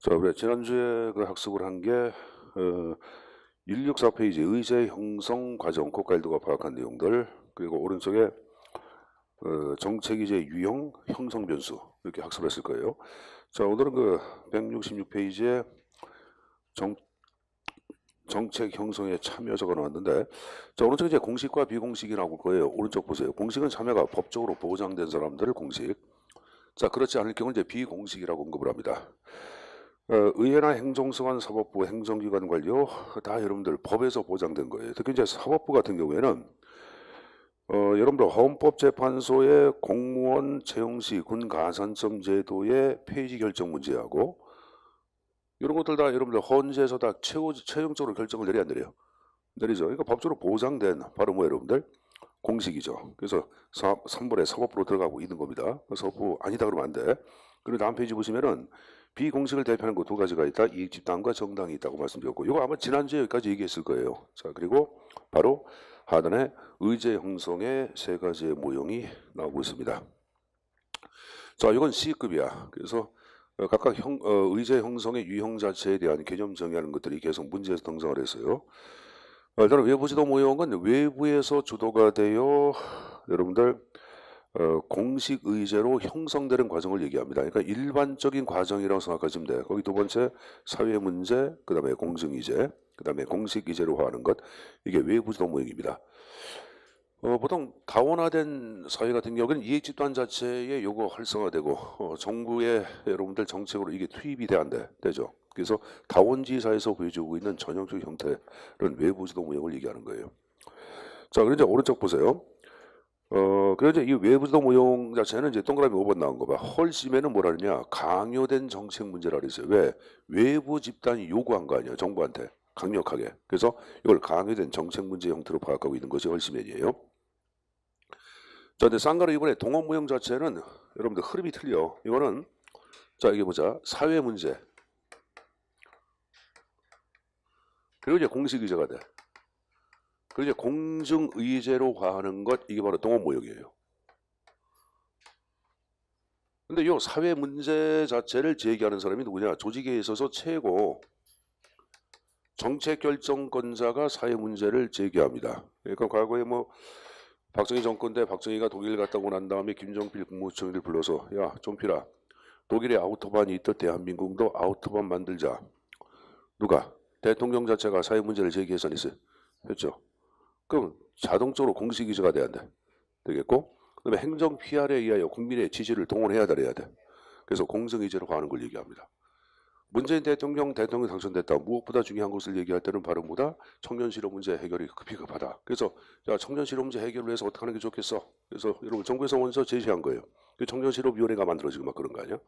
자, 우리 지난주에 그 학습을 한 게 164페이지 의제 형성 과정 고가일도가 파악한 내용들, 그리고 오른쪽에 정책이제 유형 형성 변수 이렇게 학습을 했을 거예요. 자, 오늘은 그 166페이지에 정책 형성에 참여자가 나왔는데, 자, 오른쪽 이제 공식과 비공식이 나올 거예요. 오른쪽 보세요. 공식은 참여가 법적으로 보장된 사람들을 공식. 자, 그렇지 않을 경우는 이제 비공식이라고 언급을 합니다. 의회나 행정소관, 사법부, 행정기관 관료 다 여러분들 법에서 보장된 거예요. 특히 이제 사법부 같은 경우에는 여러분들 헌법재판소의 공무원 채용시 군 가산점 제도의 폐지 결정 문제하고 이런 것들 다 여러분들 헌재에서 다 최종적으로 결정을 내려야 안 내려요? 내리죠. 그러니까 법적으로 보장된 바로 뭐 여러분들 공식이죠. 그래서 3번에 사법부로 들어가고 있는 겁니다. 사법부 아니다 그러면 안 돼. 그리고 다음 페이지 보시면은 비공식을 대표하는 거 두 가지가 있다. 이익집단과 정당이 있다고 말씀드렸고, 이거 아마 지난주에 여기까지 얘기했을 거예요. 자, 그리고 바로 하단에 의제 형성의 세 가지의 모형이 나오고 있습니다. 자, 이건 C급이야. 그래서 각각 의제 형성의 유형 자체에 대한 개념 정의하는 것들이 계속 문제에서 등장을 했어요. 일단 외부지도 모형은 외부에서 주도가 되어 여러분들 공식 의제로 형성되는 과정을 얘기합니다. 그러니까 일반적인 과정이라고 생각하시면 돼요. 거기 두 번째 사회 문제, 그 다음에 공정 의제, 그 다음에 공식 의제로 하는 것, 이게 외부지도 모형입니다. 보통 다원화된 사회 같은 경우는 이익집단 자체의 요구 활성화되고 정부의 여러분들 정책으로 이게 투입이 돼야 안 돼, 되죠. 그래서 다원주의 사회에서 보여주고 있는 전형적 형태는 외부지도 모형을 얘기하는 거예요. 자, 그럼 이제 오른쪽 보세요. 그래서 이 외부지도 모형 자체는 이제 동그라미 5번 나온 거 봐. 헐심에는 뭐라 그러냐? 강요된 정책 문제라 그랬어요. 왜? 외부 집단이 요구한 거 아니야, 정부한테. 강력하게. 그래서 이걸 강요된 정책 문제 형태로 파악하고 있는 것이 헐심엔이에요. 자, 근데 쌍가루 이번에 동원 모형 자체는 여러분들 흐름이 틀려. 이거는 자, 이게 보자. 사회 문제. 그리고 이제 공식 의제가 돼. 그리고 이제 공정 의제로 가하는 것, 이게 바로 동원 모형이에요. 근데 이 사회 문제 자체를 제기하는 사람이 누구냐? 조직에 있어서 최고 정책 결정권자가 사회 문제를 제기합니다. 그러니까 과거에 뭐 박정희 정권 때 박정희가 독일 갔다 오고 난 다음에 김정필 국무총리를 불러서 야, 좀필아, 독일에 아우토반이 있듯 대한민국도 아우토반 만들자. 누가? 대통령 자체가 사회 문제를 제기해서 했죠. 그럼 자동적으로 공식 의제가 돼야 돼. 되겠고, 그다음에 행정 PR에 의하여 국민의 지지를 동원해야 돼. 그래서 공정 의제로 가는 걸 얘기합니다. 문재인 대통령 당선됐다. 무엇보다 중요한 것을 얘기할 때는 바로 뭐다? 청년 실업 문제 해결이 급하다. 그래서 야, 청년 실업 문제 해결을 위해서 어떻게 하는 게 좋겠어? 그래서 여러분 정부에서 먼저 제시한 거예요. 청년 실업위원회가 만들어지고 막 그런 거 아니야?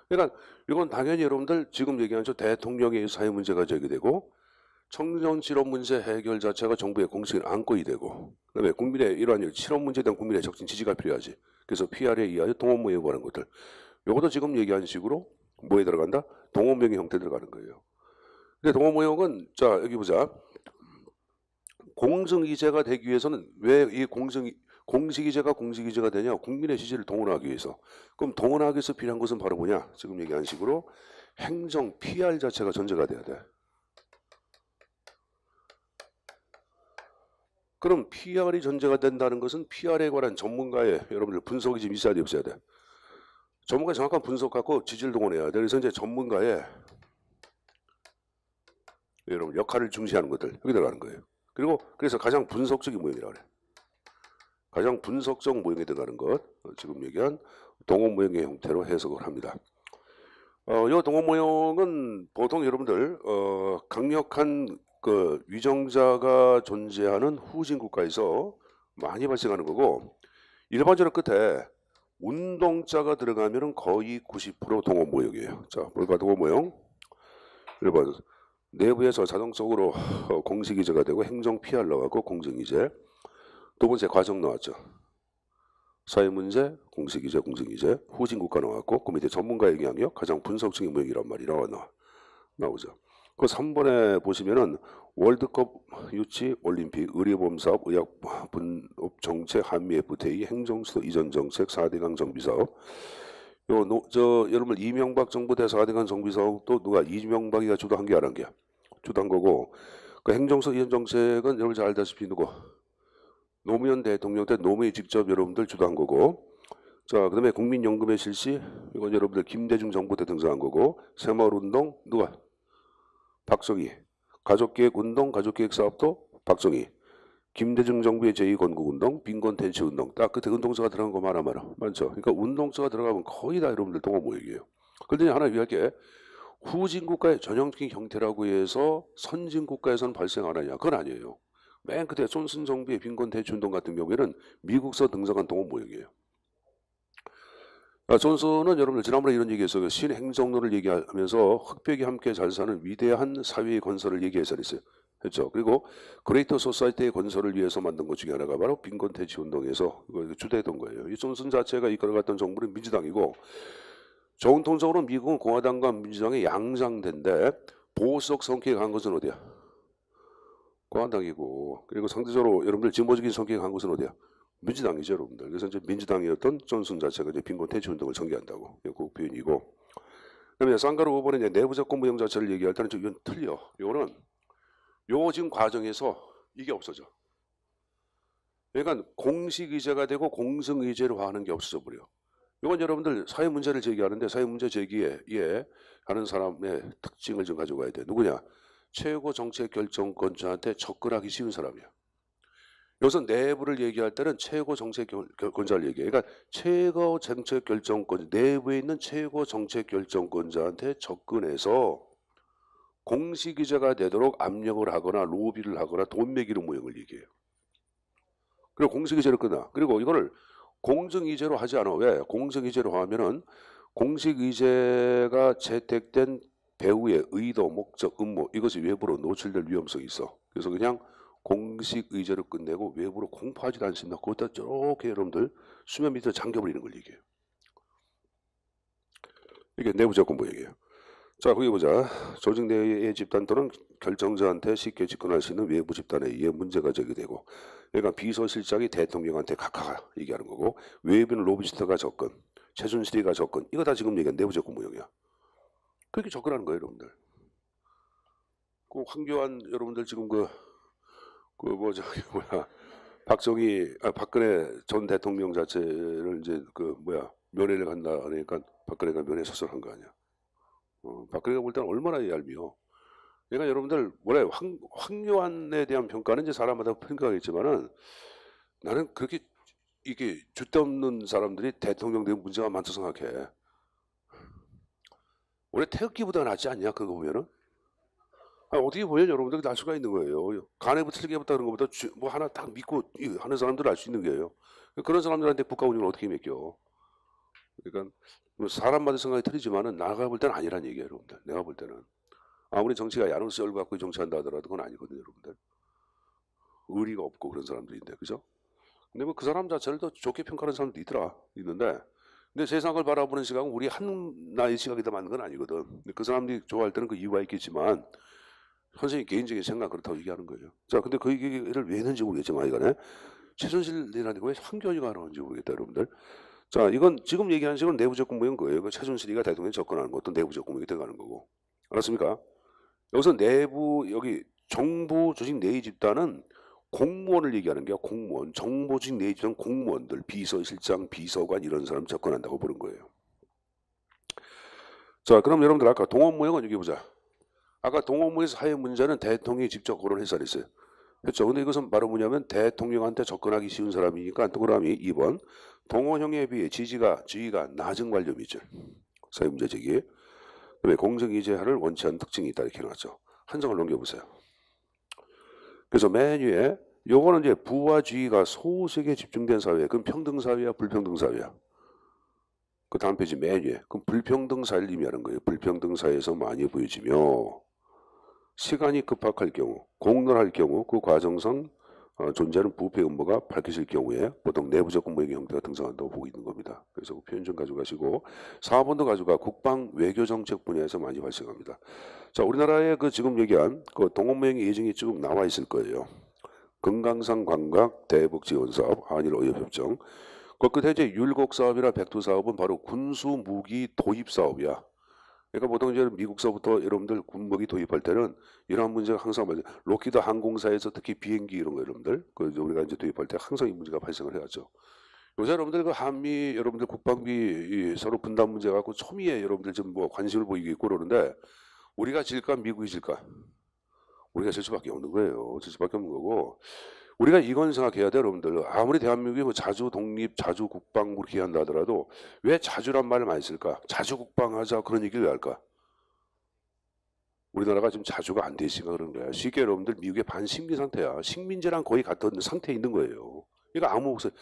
그러니까 이건 당연히 여러분들 지금 얘기하는 저 대통령의 사회 문제가 제기되고 청년 실업 문제 해결 자체가 정부의 공식을 안고이 되고, 그다음에 국민의 이러한 실업 문제에 대한 국민의 적진 지지가 필요하지. 그래서 PR에 의하여 동원 모형을 하는 것들. 요것도 지금 얘기한 식으로 뭐에 들어간다? 동원 모형의 형태 들어가는 거예요. 근데 동원 모형은 자, 여기 보자. 공정 의제가 되기 위해서는 왜 이 공식 의제가 공식 의제가 되냐? 국민의 지지를 동원하기 위해서. 그럼 동원하기 위해서 필요한 것은 바로 뭐냐? 지금 얘기한 식으로 행정 PR 자체가 전제가 돼야 돼. 그럼 PR이 전제가 된다는 것은 PR에 관한 전문가의 여러분들 분석이 좀 있어야 돼, 없어야 돼? 전문가의 정확한 분석하고 지지를 동원해야 돼. 그래서 이제 전문가의 여러분 역할을 중시하는 것들 여기 들어가는 거예요. 그리고 그래서 가장 분석적인 모형이라고 그래. 가장 분석적 모형에 들어가는 것, 지금 얘기한 동원 모형의 형태로 해석을 합니다. 이 동원 모형은 보통 여러분들 강력한 그 위정자가 존재하는 후진 국가에서 많이 발생하는 거고, 일반적으로 끝에 운동자가 들어가면 거의 90% 동원 모형이에요. 자, 뭘까 동원 모형? 1번 내부에서 자동적으로 공식 의제가 되고 행정 PR 나왔고 공정 의제. 두 번째 과정 나왔죠. 사회 문제, 공식 의제, 공정 의제. 후진 국가 나왔고, 그 밑에 전문가의 영향력, 가장 분석적인 모형이란 말이 나오죠. 그 3번에 보시면은 월드컵 유치, 올림픽, 의료보험 사업, 의약 분업 정책, 한미 FTA, 행정수도 이전 정책, 4대강 정비 사업. 여러분 이명박 정부 때 4대강 정비사업도 누가 이명박이가 주도한 게 안 한 게 주도한 거고 그 행정서 이전 정책은 여러분 잘 알다시피 누구 노무현 대통령 때 노무현이 직접 여러분들 주도한 거고 자 그다음에 국민연금의 실시 이건 여러분들 김대중 정부 때 등장한 거고 새마을운동 누가 박정희 가족계획운동 가족계획사업도 박정희 김대중 정부의 제2건국운동 빈곤텐치운동 딱 그때 운동서가 들어간 거 많아 많죠. 그러니까 운동서가 들어가면 거의 다 여러분들 동원모역이에요. 그런데 하나 유의할게 후진국가의 전형적인 형태라고 해서 선진국가에서는 발생 안 하냐 그건 아니에요. 맨 그때 존슨 정부의 빈곤대출운동 같은 경우에는 미국서 등장한 동원모역이에요. 존슨은 여러분들 지난번에 이런 얘기했어요. 신행정론을 얘기하면서 흑백이 함께 잘 사는 위대한 사회의 건설을 얘기해서 있어요. 했죠. 그리고 그레이터 소사이티의 건설을 위해서 만든 것 중에 하나가 바로 빈곤대치 운동에서 주도했던 거예요. 이 존슨 자체가 이끌어갔던 정부는 민주당이고 정통적으로 미국은 공화당과 민주당의 양장대인데 보수적 성격이 강한 것은 어디야? 공화당이고 그리고 상대적으로 여러분들 진보적인 성격이 강한 것은 어디야? 민주당이죠, 여러분들. 그래서 이제 민주당이었던 존슨 자체가 이제 빈곤대치 운동을 전개한다고 그 표현이고. 그다음에 쌍가루 후보는 이제 내부적 공무형 자체를 얘기할 때는 이건 틀려. 이거는 요 지금 과정에서 이게 없어져. 그러니까 공식의제가 되고 공승의제로 하는 게 없어져 버려. 이건 여러분들 사회 문제를 제기하는데 사회 문제 제기에 하는 사람의 특징을 좀 가져가야 돼. 누구냐? 최고 정책 결정권자한테 접근하기 쉬운 사람이야. 여기서 내부를 얘기할 때는 최고 정책 권자를 얘기해. 그러니까 최고 정책 결정권 내부에 있는 최고 정책 결정권자한테 접근해서 공식의제가 되도록 압력을 하거나 로비를 하거나 돈 매기는 모형을 얘기해요. 그리고 공식의제로 끝나. 그리고 이거를 공정의제로 하지 않아. 왜? 공정의제로 하면은 공식의제가 채택된 배후의 의도, 목적, 음모 이것이 외부로 노출될 위험성이 있어. 그래서 그냥 공식의제로 끝내고 외부로 공포하지도 않습니다. 그것도 저렇게 여러분들 수면 밑에 잠겨버리는 걸 얘기해요. 이게 내부적 공포얘기예요. 자, 거기 보자. 조직 내의 집단 또는 결정자한테 쉽게 집권할 수 있는 외부 집단에 의해 문제가 제기되고, 그러니까 비서실장이 대통령한테 각하가 얘기하는 거고, 외부는 로비스트가 접근, 최순실이가 접근, 이거 다 지금 얘기한 내부적 공무형이야. 그렇게 접근하는 거예요, 여러분들. 그 황교안 여러분들 지금 박근혜 전 대통령 자체를 이제 면회를 간다 그러니까 박근혜가 면회 서설한 거 아니야. 박근혜가 볼 때는 얼마나 얄미워. 그러니까 여러분들 황교안에 대한 평가는 이제 사람마다 평가가 있지만은 나는 그렇게 이게 줏대 없는 사람들이 대통령 되면 문제가 많다 생각해. 원래 태극기보다 낫지 않냐 그거 보면은? 어떻게 보면 여러분들 날 수가 있는 거예요. 간에부 틀게부터 그런 것보다 뭐 하나 딱 믿고 하는 사람들은 알 수 있는 거예요. 그런 사람들한테 국가 운영을 어떻게 맡겨? 그러니까 뭐 사람마다 생각이 틀리지만은 나가 볼 때는 아니란 얘기예요, 여러분들. 내가 볼 때는 아무리 정치가 야노스 열 갖고 정치한다 하더라도 그건 아니거든요, 여러분들. 의리가 없고 그런 사람들인데, 그죠? 근데 뭐 그 사람 자체를 더 좋게 평가하는 사람도 있는데, 근데 세상을 바라보는 시각은 우리 한 나의 시각이다 맞는 건 아니거든. 근데 그 사람들이 좋아할 때는 그 이유가 있겠지만 선생님 개인적인 생각 그렇다고 얘기하는 거예요. 자, 근데 그 얘기를 왜 했는지 모르겠지만 이거네. 최순실이라는 왜 황교안이가 나오는지 모르겠다, 여러분들. 자, 이건 지금 얘기하는 식은 내부적 공무원 거예요. 그 최순실이가 대통령에 접근하는 것도 내부적 공무원이 들어가는 거고. 알았습니까? 여기서 내부 여기 정부 조직 내의 집단은 공무원을 얘기하는 게 공무원, 정부 조직 내의 집단 공무원들, 비서실장, 비서관 이런 사람 접근한다고 보는 거예요. 자, 그럼 여러분들 아까 동원 모형은 여기 보자. 아까 동원 모형에서 사회 문제는 대통령이 직접 거론해서 했어요. 그렇죠. 근데 이것은 바로 뭐냐면 대통령한테 접근하기 쉬운 사람이니까 동그라미 2번. 동원형에 비해 지위가 낮은 관료 밑줄. 사회 문제 제기. 그다음에 공정의제를 원치 않는 특징이 있다 이렇게 해놨죠. 한 장을 넘겨보세요. 그래서 맨 위에 요거는 이제 부와 지위가 소수에게 집중된 사회. 그럼 평등 사회야, 불평등 사회야. 그 다음 페이지 맨 위에. 그럼 불평등 사회를 의미하는 거예요. 불평등 사회에서 많이 보여지며 시간이 급박할 경우, 공론할 경우 그 과정상 존재하는 부패 음모가 밝혀질 경우에 보통 내부적 공무원의 형태가 등장한다고 보고 있는 겁니다. 그래서 그 표현 좀 가져가시고 4번도 가져가 국방 외교정책 분야에서 많이 발생합니다. 자, 우리나라의 그 지금 얘기한 그 동원모형의 예정이 쭉 나와 있을 거예요. 금강산 관광 대북 지원 사업, 한일 어협 협정. 그 끝에 이제 율곡 사업이나 백두 사업은 바로 군수 무기 도입 사업이야. 그러니까 보통 이제 미국서부터 여러분들 군무기 도입할 때는 이러한 문제가 항상 맞아요. 록히드 항공사에서 특히 비행기 이런 거 여러분들 그 이제 우리가 이제 도입할 때 항상 이 문제가 발생을 해야죠. 요새 여러분들 그 한미 여러분들 국방비 이 서로 분담 문제 갖고 초미에 여러분들 좀 뭐 관심을 보이고 있고 그러는데 우리가 질까 미국이 질까? 우리가 질 수밖에 없는 거예요. 질 수밖에 없는 거고 우리가 이건 생각해야 돼 여러분들. 아무리 대한민국이 뭐 자주 독립, 자주 국방 그렇게 한다 하더라도 왜 자주란 말을 많이 쓸까? 자주 국방하자 그런 얘기를 왜 할까? 우리나라가 지금 자주가 안 돼 있으니까 그런 거야. 쉽게 여러분들 미국의 반식민 상태야. 식민지랑 거의 같은 상태에 있는 거예요. 그러니까 아무 없어요.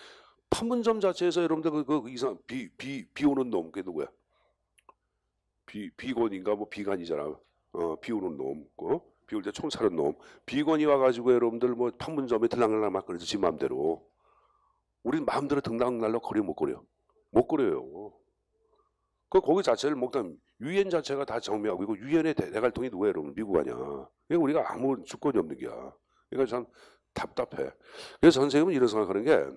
판문점 자체에서 여러분들 그 이상 비 오는 놈 그게 누구야? 비건인가 뭐 비간이잖아. 비 오는 놈. 비 올 때 총 사는 놈. 비건이 와가지고 여러분들 뭐 판문점에 들락날락 막 그러지 지 마음대로. 우린 마음대로 등락날락 거려 못 거려. 못 거려요. 그 거기 자체를 먹다 유엔 자체가 다 정비하고 이거 유엔의 대갈통이 누구야 여러분 미국 아니야. 그러니까 우리가 아무 주권이 없는 게야. 그러니까 참 답답해. 그래서 선생님은 이런 생각하는 게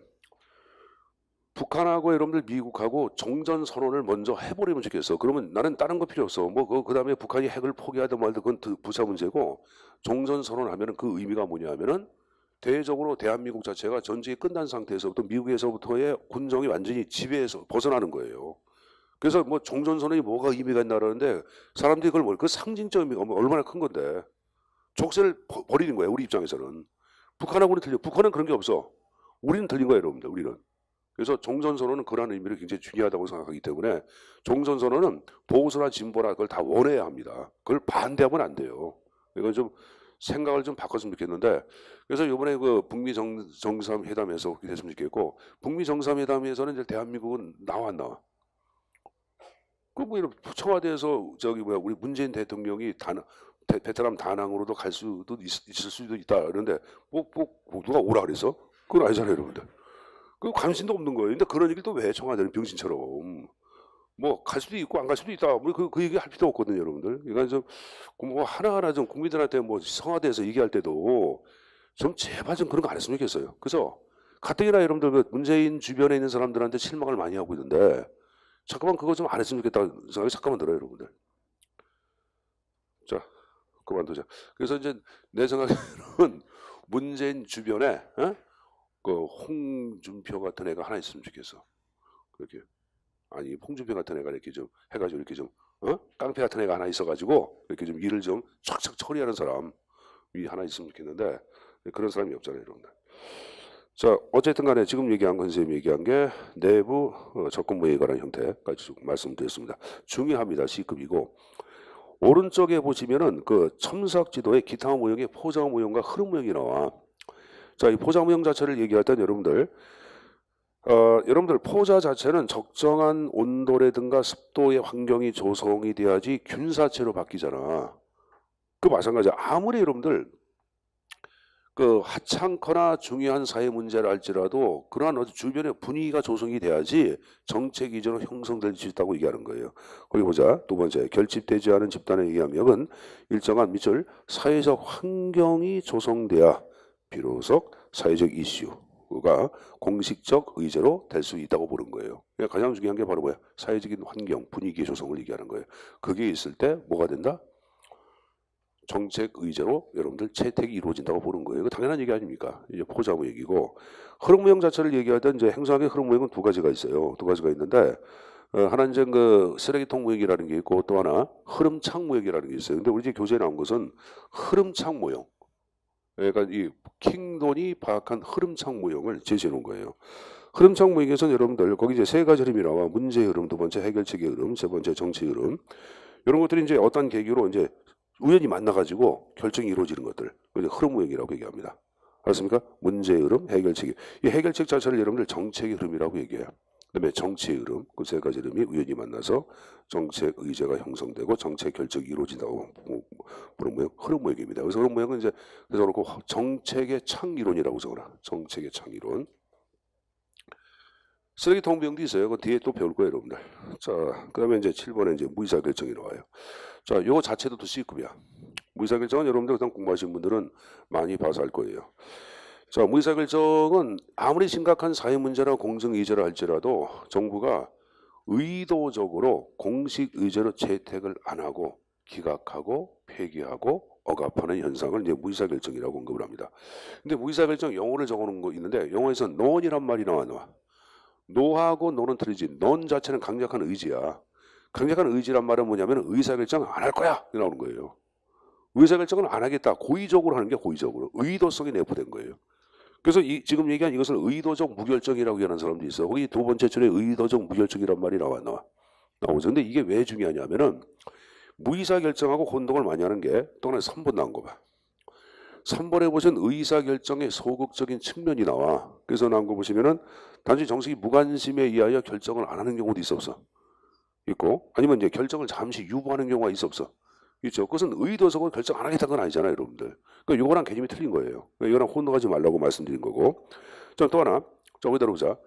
북한하고 여러분들 미국하고 종전 선언을 먼저 해버리면 좋겠어. 그러면 나는 다른 거 필요 없어. 뭐 그다음에 북한이 핵을 포기하든 말든 그건 부사 문제고 종전 선언하면은 그 의미가 뭐냐면은 대외적으로 대한민국 자체가 전쟁이 끝난 상태에서부터 미국에서부터의 군정이 완전히 지배에서 벗어나는 거예요. 그래서 뭐 종전 선언이 뭐가 의미가 있나 그러는데 사람들이 그걸 그 상징적 의미가 얼마나 큰 건데 족쇄를 버리는 거예요. 우리 입장에서는 북한하고는 틀려. 북한은 그런 게 없어. 우리는 틀린 거예요, 여러분들. 우리는. 그래서 종전선언은 그러한 의미를 굉장히 중요하다고 생각하기 때문에 종전선언은 보수나 진보나 그걸 다 원해야 합니다. 그걸 반대하면 안 돼요. 이건 좀 생각을 좀 바꿨으면 좋겠는데 그래서 이번에 그 북미 정상회담에서 그렇게 됐으면 좋겠고 북미 정상회담에서는 이제 대한민국은 나와 안 나와. 그뭐 이런 청와대에서 저기 뭐야 우리 문재인 대통령이 베트남 다낭으로도 갈 수도 있을 수도 있다. 그런데 뭐 누가 오라 그래서? 그건 아니잖아요, 여러분들. 그 관심도 없는 거예요. 근데 그런 얘기를 또 왜 청와대는 병신처럼 뭐 갈 수도 있고 안 갈 수도 있다. 뭐그 얘기 할 필요 없거든요, 여러분들. 그러니까 좀뭐 하나하나 좀 국민들한테 뭐 청와대에서 얘기할 때도 좀 제발 좀 그런 거 안 했으면 좋겠어요. 그래서 가뜩이나 여러분들 그 문재인 주변에 있는 사람들한테 실망을 많이 하고 있는데 잠깐만 그거 좀 안 했으면 좋겠다는 생각이 잠깐만 들어요, 여러분들. 자, 그만두자. 그래서 이제 내 생각에는 문재인 주변에 그 홍준표 같은 애가 하나 있으면 좋겠어. 그렇게 아니 홍준표 같은 애가 이렇게 좀 해가지고 이렇게 좀 깡패 같은 애가 하나 있어가지고 이렇게 좀 일을 좀 촥촥 처리하는 사람이 하나 있으면 좋겠는데 그런 사람이 없잖아요, 여러분들. 자, 어쨌든 간에 지금 얘기한 건 선생님이 얘기한 게 내부 접근모에 관한 형태까지 말씀드렸습니다. 중요합니다. C급이고 오른쪽에 보시면은 그 첨삭 지도의 기타 모형의 포장 모형과 흐름 모형이 나와. 자, 이 포자 모형 자체를 얘기할 땐 여러분들 여러분들 포자 자체는 적정한 온도라든가 습도의 환경이 조성이 돼야지 균사체로 바뀌잖아. 그 마찬가지야. 아무리 여러분들 그 하찮거나 중요한 사회 문제를 할지라도 그러한 주변의 분위기가 조성이 돼야지 정책 이전으로 형성될 수 있다고 얘기하는 거예요. 거기 보자. 두 번째, 결집되지 않은 집단의 영향력은 일정한 밑줄 사회적 환경이 조성돼야 비로소 사회적 이슈가 공식적 의제로 될 수 있다고 보는 거예요. 그러니까 가장 중요한 게 바로 뭐야? 사회적인 환경, 분위기 조성을 얘기하는 거예요. 그게 있을 때 뭐가 된다? 정책 의제로 여러분들 채택이 이루어진다고 보는 거예요. 이거 당연한 얘기 아닙니까? 이제 포자모 얘기고 흐름 모형 자체를 얘기하던 이제 행성학의 흐름 모형은 두 가지가 있어요. 두 가지가 있는데 하나는 이제 그 쓰레기통 모형이라는 게 있고 또 하나 흐름창 모형이라는 게 있어요. 근데 우리 이제 교재에 나온 것은 흐름창 모형. 그러니까 이 킹돈이 파악한 흐름창 모형을 제시해 놓은 거예요. 흐름창 모형에서는 여러분들 거기 이제 세 가지 흐름이 나와. 문제의 흐름, 두 번째 해결책의 흐름, 세 번째 정치의 흐름. 이런 것들이 이제 어떤 계기로 이제 우연히 만나가지고 결정이 이루어지는 것들. 흐름 모형이라고 얘기합니다. 알았습니까? 문제의 흐름, 해결책. 이 해결책 자체를 여러분들 정책의 흐름이라고 얘기해요. 그다음에 정치의 흐름, 그 세 가지 흐름이 우연히 만나서 정책 의제가 형성되고 정책 결정이 이루어진다고 보는 모형, 흐름 모형입니다. 그래서 흐름 모형은 이제 그래서 그렇고 정책의 창 이론이라고 적어라. 정책의 창 이론. 쓰레기통 모형도 있어요. 그 뒤에 또 배울 거예요, 여러분들. 자, 그다음에 이제 7번에 이제 무이사 결정이 나와요. 자, 요거 자체도 또 C급이야. 무이사 결정은 여러분들 그냥 공부하신 분들은 많이 봐서 알 거예요. 자, 무의사결정은 아무리 심각한 사회 문제나 공정 의제를 할지라도 정부가 의도적으로 공식 의제로 채택을 안 하고 기각하고 폐기하고 억압하는 현상을 이제 무의사결정이라고 언급을 합니다. 근데 무의사결정 영어를 적어놓은 거 있는데 영어에서 none이란 말이 나와. no하고 no는 틀리지. non 자체는 강력한 의지야. 강력한 의지란 말은 뭐냐면 의사결정 안 할 거야 이렇게 나오는 거예요. 의사결정을 안 하겠다. 고의적으로 하는 게 고의적으로. 의도성이 내포된 거예요. 그래서 지금 얘기한 이것을 의도적 무결정이라고 얘기하는 사람도 있어. 거기 두 번째 줄에 의도적 무결정이란 말이 나오죠. 근데 이게 왜 중요하냐면은 무의사결정하고 혼동을 많이 하는 게 또 하나 3번 나온 거 봐. 3번에 보시면 의사결정의 소극적인 측면이 나와. 그래서 나온 거 보시면은 단지 정식이 무관심에 의하여 결정을 안 하는 경우도 있어 없어? 있고 아니면 이제 결정을 잠시 유보하는 경우가 있어 없어? 있죠. 그것은 의도적으로 결정 안 하겠다는 건 아니잖아요, 여러분들. 그러니까 이거랑 개념이 틀린 거예요. 그러니까 이거랑 혼동하지 말라고 말씀드린 거고. 자, 또 하나. 자, 여기다 보자.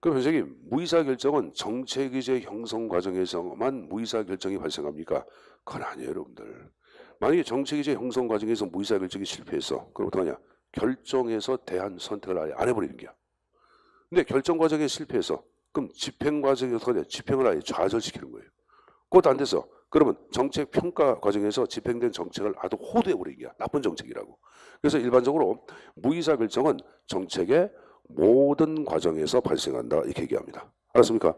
그럼 선생님, 무의사결정은 정책의제 형성 과정에서만 무의사결정이 발생합니까? 그건 아니에요, 여러분들. 만약에 정책의제 형성 과정에서 무의사결정이 실패했어. 그럼 어떡하냐? 결정해서 대한 선택을 아예 안 해버리는 거야. 근데 결정 과정에 실패해서 그럼 집행 과정에서 어떡하냐? 집행을 아예 좌절시키는 거예요. 그것도 안 돼서 그러면 정책 평가 과정에서 집행된 정책을 아주 호도해버리는 거야. 나쁜 정책이라고. 그래서 일반적으로 무의사결정은 정책의 모든 과정에서 발생한다 이렇게 얘기합니다. 알았습니까?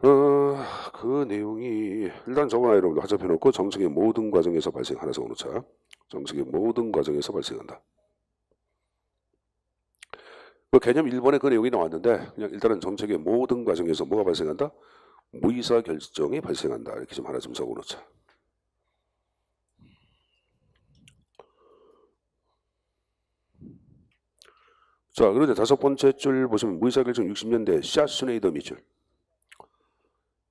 그 내용이 일단 적어놔 여러분들 하접해놓고 정책의 모든 과정에서 발생 하나 적어놓자. 정책의 모든 과정에서 발생한다. 그 개념 1번에 그 내용이 나왔는데 그냥 일단은 정책의 모든 과정에서 뭐가 발생한다? 무의사결정이 발생한다. 이렇게 좀 하나 좀 적어놓자. 자, 그런데 다섯 번째 줄 보시면 무의사결정 60년대 샤슈네이더 밑줄.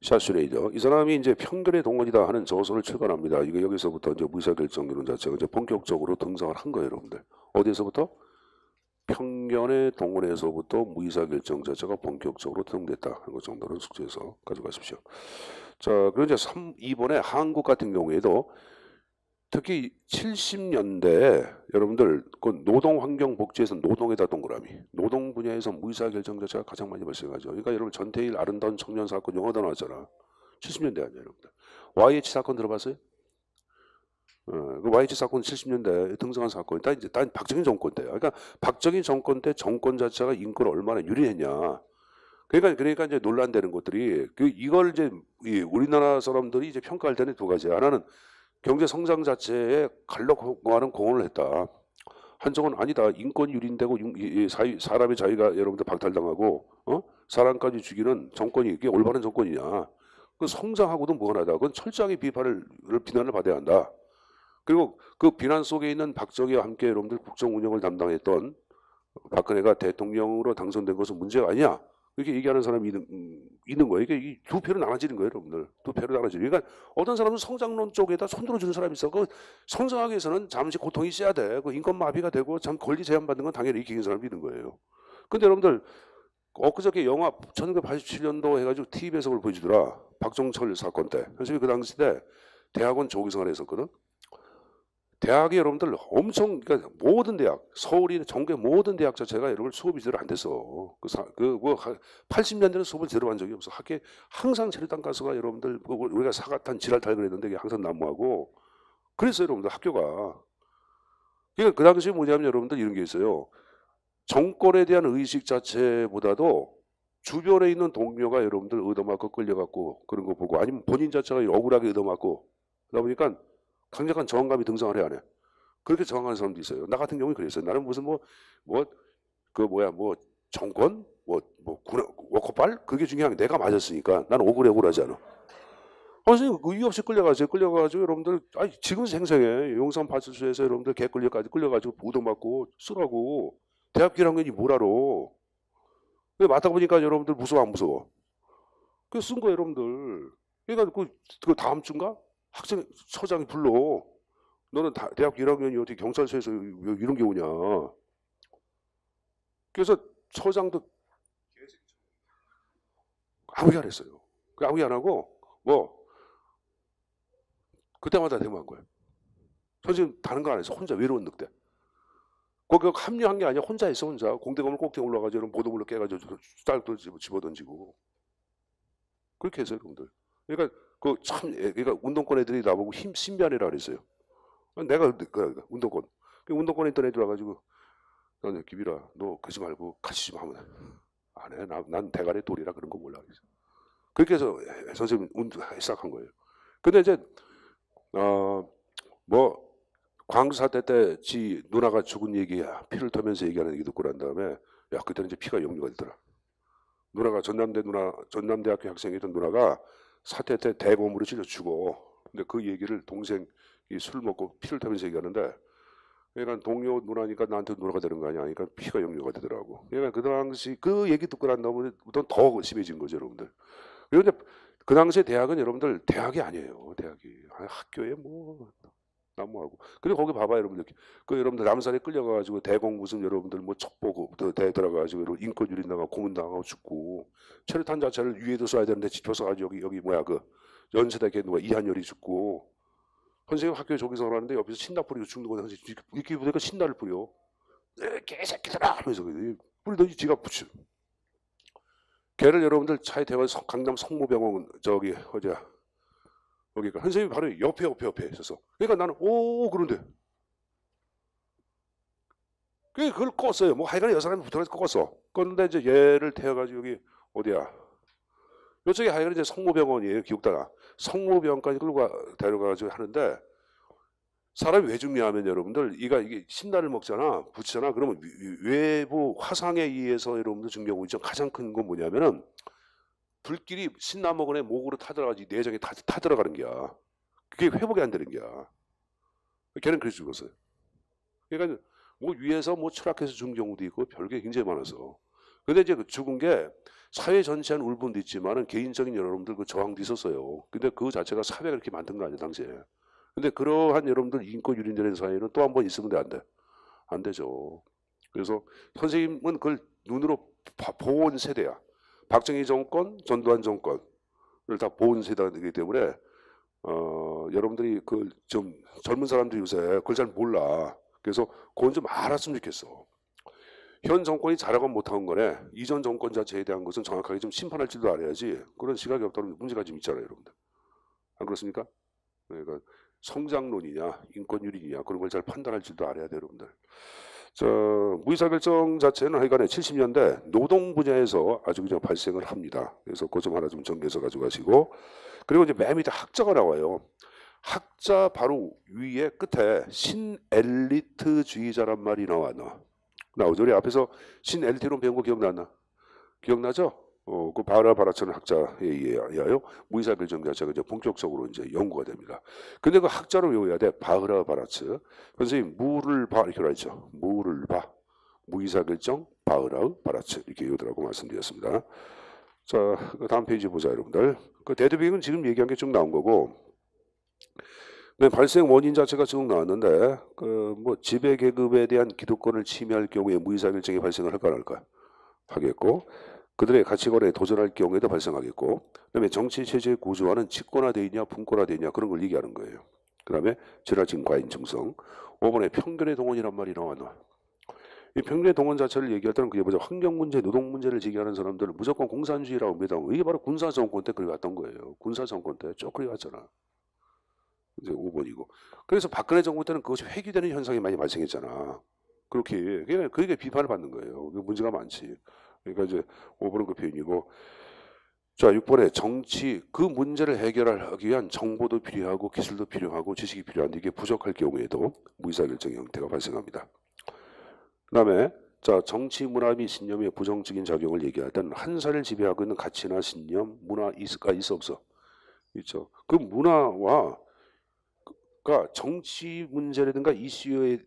샤슈네이더. 이 사람이 이제 편견의 동원이다 하는 저서를 출간합니다. 이거 여기서부터 이제 무의사결정 이론 자체가 이제 본격적으로 등장을 한 거예요, 여러분들. 어디에서부터? 편견의 동원에서부터 무의사결정 자체가 본격적으로 등장됐다 하는 것 정도는 숙지해서 가져가십시오. 자, 그리고 이제 2번에 한국 같은 경우에도 특히 70년대에 여러분들 그 노동환경복지에서 노동에다 동그라미 노동 분야에서 무의사결정 자체가 가장 많이 발생하죠. 그러니까 여러분 전태일 아름다운 청년 사건 영화도 나왔잖아. 70년대 아니에요 여러분들. YH 사건 들어봤어요? 그 YH 사건 70년대에 등장한 사건이 단 박정희 정권 때야. 그러니까 박정희 정권 때 정권 자체가 인권을 얼마나 유리했냐. 그러니까 이제 논란되는 것들이 이걸 이제 우리나라 사람들이 이제 평가할 때는 두 가지야. 하나는 경제 성장 자체에 갈록하는 공헌을 했다. 한쪽은 아니다. 인권 유린되고 사람의 자유가 여러분들 박탈당하고 사람까지 죽이는 정권이 이게 올바른 정권이냐. 그 성장하고도 무관하다. 그건 철저하게 비난을 받아야 한다. 그리고 그 비난 속에 있는 박정희와 함께 여러분들 국정 운영을 담당했던 박근혜가 대통령으로 당선된 것은 문제가 아니냐. 이렇게 얘기하는 사람이 있는 거예요. 이게 두 표로 나눠지는 거예요, 여러분들. 두 표로 나눠지는. 그러니까 어떤 사람은 성장론 쪽에다 손들어 주는 사람이 있어. 그 성장하기 위해서는 잠시 고통이 있어야 돼. 그 인권 마비가 되고 참 권리 제한받는 건 당연히 이기는 사람이 있는 거예요. 근데 여러분들 엊그저께 영화 1987년도 해가지고 TV에서 그걸 보여주더라. 박종철 사건 때. 그래서 그 당시 때 대학원 조기생활 했었거든. 대학이 여러분들 엄청 그러니까 모든 대학 서울이 전국의 모든 대학 자체가 여러분 수업이 제대로 안 됐어. 80년대는 수업을 제대로 한 적이 없어. 학교에 항상 체류탄 가스가 여러분들 우리가 사가탄 지랄탈 그랬는데 이게 항상 난무하고 그랬어요 여러분들 학교가. 그러니까 그 당시에 뭐냐면 여러분들 이런 게 있어요. 정권에 대한 의식 자체보다도 주변에 있는 동료가 여러분들 얻어맞고 끌려갔고 그런 거 보고 아니면 본인 자체가 억울하게 얻어맞고 그러다 보니까 강력한 저항감이 등장을 해야 해. 그렇게 저항하는 사람도 있어요. 나 같은 경우는 그랬어요. 나는 무슨 정권? 워커빨? 그게 중요한 게 내가 맞았으니까 나는 억울하지 않아. 선생님 의의 없이 끌려가가지고 여러분들 지금 생생해. 용산 파출소에서 여러분들 개 끌려가지고 보도받고 쓰라고. 대학 1학년이 뭘 알아. 맡아 보니까 여러분들 무서워 안 무서워? 그 쓴 거예요 여러분들. 그러니까 그 다음 주인가? 서장이 불러. 너는 대학 1학년이 어떻게 경찰서에서 이런 게 오냐. 그래서 서장도 아무 말 안 했어요. 아무 말 안 하고 그때마다 대모한 거예요. 선생님 다른 거 안 해서 혼자 외로운 늑대. 거기 합류한 게 아니야. 혼자 있어 혼자. 공대건물 꼭대기 올라가지고 보도블록 깨가지고 쌀도 집어던지고 그렇게 했어요, 여러분들. 그러니까 그 참 그러니까 운동권 애들이 나보고 신비한이라 그랬어요. 내가 운동권 운동권에 있던 애들 와가지고 나는 기비라 너 그러지 말고 같이 좀 하면 안 해. 난 대가리 돌이라 그런 거 몰라. 그렇게 해서 선생님 시작한 거예요. 근데 이제 뭐 광주 사태 때 지 누나가 죽은 얘기야 피를 터면서 얘기하는 얘기 듣고 난 다음에 야 그때는 이제 피가 역류가 되더라. 누나가 전남대학교 학생이던 누나가 사태 때 대검으로 찔려 죽어. 근데 그 얘기를 동생이 술 먹고 피를 터면서 얘기하는데 그러니까 동료 누나니까 나한테 누나가 되는 거 아니야. 그러니까 피가 역류가 되더라고. 그러니까 그 당시 그 얘기 듣고 난 다음에 더 심해진 거죠, 여러분들. 그런데 그 당시에 대학은 여러분들 대학이 아니에요. 대학이 학교에 뭐 나무하고. 그리고 거기 봐봐요, 여러분들. 그 여러분들 남산에 끌려가가지고 대공 무슨 여러분들 뭐 첩보고 대 들어가가지고 인권 유린 당하고 고문 당하고 죽고 최루탄 자체를 위에도 쏴야 되는데 짚어서가지고 여기 뭐야 그 연세대 걔 누가 이한열이 죽고 선생님 학교에 저기서 하는데 옆에서 신나 뿌리고 죽는 거 당시 이렇게 보니까 신나를 뿌려. 개새끼들아 하면서 뿌리더니 지가 붙여. 걔를 여러분들 차에 대와서 강남 성모병원 저기 어디야 여기가 선생님이 바로 옆에 있어서 그러니까 나는 오 그런데 그걸 껐어요. 뭐 하여간 여섯 사람이 붙어서 껐어. 껐는데 이제 얘를 태워가지고 여기 어디야 요쪽에 하여간 이제 성모병원이에요. 기억다가 성모병원까지 끌고 데려가가지고 하는데 사람이 왜 죽냐면 여러분들 이게 신나를 먹잖아 붙이잖아. 그러면 외부 화상에 의해서 여러분들 죽는 경우 있죠. 가장 큰 건 뭐냐면은 불길이 신나 먹은 애 목으로 타들어가지 내장에 타들어가는 게야. 그게 회복이 안 되는 게야. 걔는 그래서 죽었어요. 그러니까 뭐 위에서 뭐 추락해서 죽은 경우도 있고 별게 굉장히 많아서. 근데 이제 그 죽은 게 사회 전체한 울분도 있지만은 개인적인 여러분들 그 저항도 있었어요. 근데 그 자체가 사회가 그렇게 만든 거 아니야 당시에. 근데 그러한 여러분들 인권 유린되는 사회는 또 한 번 있으면 안 돼. 안 되죠. 그래서 선생님은 그걸 눈으로 보온 세대야. 박정희 정권, 전두환 정권을 다 보온 세대이기 때문에 여러분들이 그 좀 젊은 사람들이 요새 그걸 잘 몰라. 그래서 그건 좀 알았으면 좋겠어. 현 정권이 잘하건 못한 거네. 이전 정권 자체에 대한 것은 정확하게 좀 심판할 줄도 알아야지. 그런 시각이 없다는 문제가 좀 있잖아요, 여러분들. 안 그렇습니까? 그러니까 성장론이냐, 인권유린이냐 그런 걸 잘 판단할 줄도 알아야 돼요, 여러분들. 무이사결정 자체는 하여간에 70년대 노동 분야에서 아주 그냥 발생을 합니다. 그래서 그거 좀 하나 좀 정리해서 가져가시고 그리고 이제 맨 밑에 학자가 나와요. 학자 바로 위에 끝에 신엘리트주의자란 말이 나오죠. 우리 앞에서 신엘리트론 배운 거 기억나나? 기억나죠? 그 바라 바라처는 학자에 의하여 무이사결정 자체가 이제 본격적으로 이제 연구가 됩니다. 근데 그 학자로 외워야 돼. 바흐라 바라츠. 선생님 무를 봐 이렇게 나있죠. 무를 봐. 무이사결정 바흐라 바라츠 이렇게 외우더라고 말씀드렸습니다. 자, 그 다음 페이지 보자 여러분들. 그 데드빅은 지금 얘기한 게 쭉 나온 거고. 네, 발생 원인 자체가 쭉 나왔는데 그 뭐 지배 계급에 대한 기득권을 침해할 경우에 무이사결정이 발생을 할까 안 할까 하겠고. 그들의 가치관에 도전할 경우에도 발생하겠고 그다음에 정치 체제의 구조화는 직권화되어 있냐 분권화되어 있냐 그런 걸 얘기하는 거예요. 그 다음에 지나친 과잉 증성 5번에 편견의 동원이란 말이 나왔나. 이 편견의 동원 자체를 얘기할 때는 그게 뭐죠. 환경 문제, 노동 문제를 제기하는 사람들은 무조건 공산주의라고 봅니다. 이게 바로 군사정권 때 그래 왔던 거예요. 군사정권 때 쭉 그래 왔잖아. 이제 5번이고. 그래서 박근혜 정부 때는 그것이 회귀되는 현상이 많이 발생했잖아. 그게 비판을 받는 거예요. 문제가 많지. 그러니까 이제 5번은 그 표현이고 자 6번에 정치 그 문제를 해결하기 위한 정보도 필요하고 기술도 필요하고 지식이 필요한데 이게 부족할 경우에도 무의사결정의 형태가 발생합니다. 그 다음에 자 정치 문화 및 신념의 부정적인 작용을 얘기할 때는 한 사회를 지배하고 있는 가치나 신념 문화 있을까 있어 없어 있죠. 그 문화와 가 정치 문제라든가 이슈에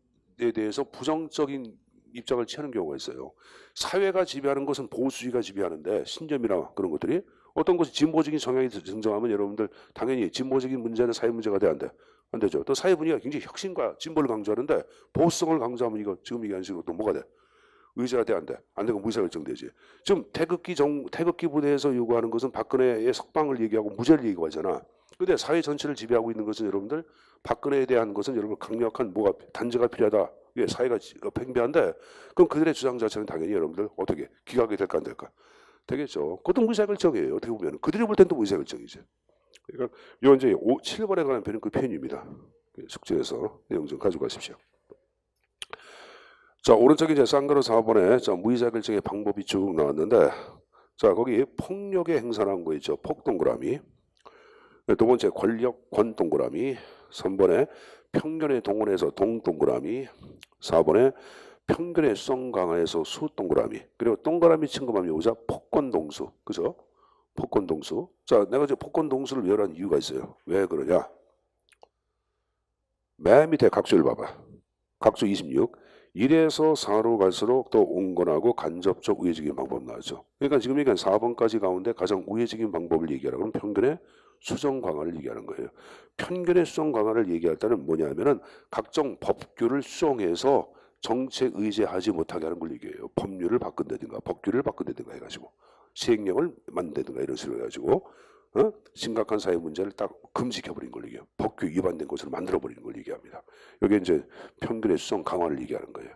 대해서 부정적인 입장을 취하는 경우가 있어요. 사회가 지배하는 것은 보수주의가 지배하는데 신념이나 그런 것들이 어떤 것이 진보적인 성향이 등장하면 여러분들 당연히 진보적인 문제는 사회 문제가 돼 안 돼? 안 되죠. 또 사회 분위기가 굉장히 혁신과 진보를 강조하는데 보수성을 강조하면 이거 지금 얘기한 식으로 또 뭐가 돼? 의제가 돼 안 돼? 안 되고 무의사결정되지. 지금 태극기 부대에서 요구하는 것은 박근혜의 석방을 얘기하고 무죄를 얘기하잖아. 근데 사회 전체를 지배하고 있는 것은 여러분들 박근혜에 대한 것은 여러분 강력한 뭐가 단죄가 필요하다. 예, 사회가 팽배한데 그럼 그들의 주장 자체는 당연히 여러분들 어떻게 기각이 될까 안 될까? 되겠죠. 그것도 의사결정이에요. 어떻게 보면 그들이 볼 땐 또 의사결정이지. 그러니까 요 이제 7번에 관한 표현은 그 표현입니다. 숙제에서 내용 좀 가져가십시오. 자, 오른쪽에 이제 쌍가루 4번에 자, 무의사결정의 방법이 쭉 나왔는데 자, 거기 폭력의 행사라는 거 있죠. 폭 동그라미. 두 번째 권력 권 동그라미. 3번에 편견의 동원에서 동 동그라미. 4번에 편견의 수성 강화에서 수 동그라미. 그리고 동그라미 친구만 외우자 폭권 동수. 그죠? 폭권 동수. 자, 내가 이제 폭권 동수를 외우라는 이유가 있어요. 왜 그러냐? 맨 밑에 각수를 봐봐. 각수 26. 1에서 4로 갈수록 더 온건하고 간접적 우회적인 방법 나왔죠. 그러니까 지금 얘기한 4번까지 가운데 가장 우회적인 방법을 얘기하라고 하면 편견의 수정 강화를 얘기하는 거예요. 편견의 수정 강화를 얘기할 때는 뭐냐면은 각종 법규를 수정해서 정책 의제하지 못하게 하는 걸 얘기해요. 법률을 바꾼다든가 법규를 바꾼다든가 해가지고 시행령을 만든다든가 이런 식으로 해가지고 심각한 사회 문제를 딱 금지켜버린 걸 얘기해요. 법규 위반된 것으로 만들어버리는 걸 얘기합니다. 여기 이제 편견의 수정 강화를 얘기하는 거예요.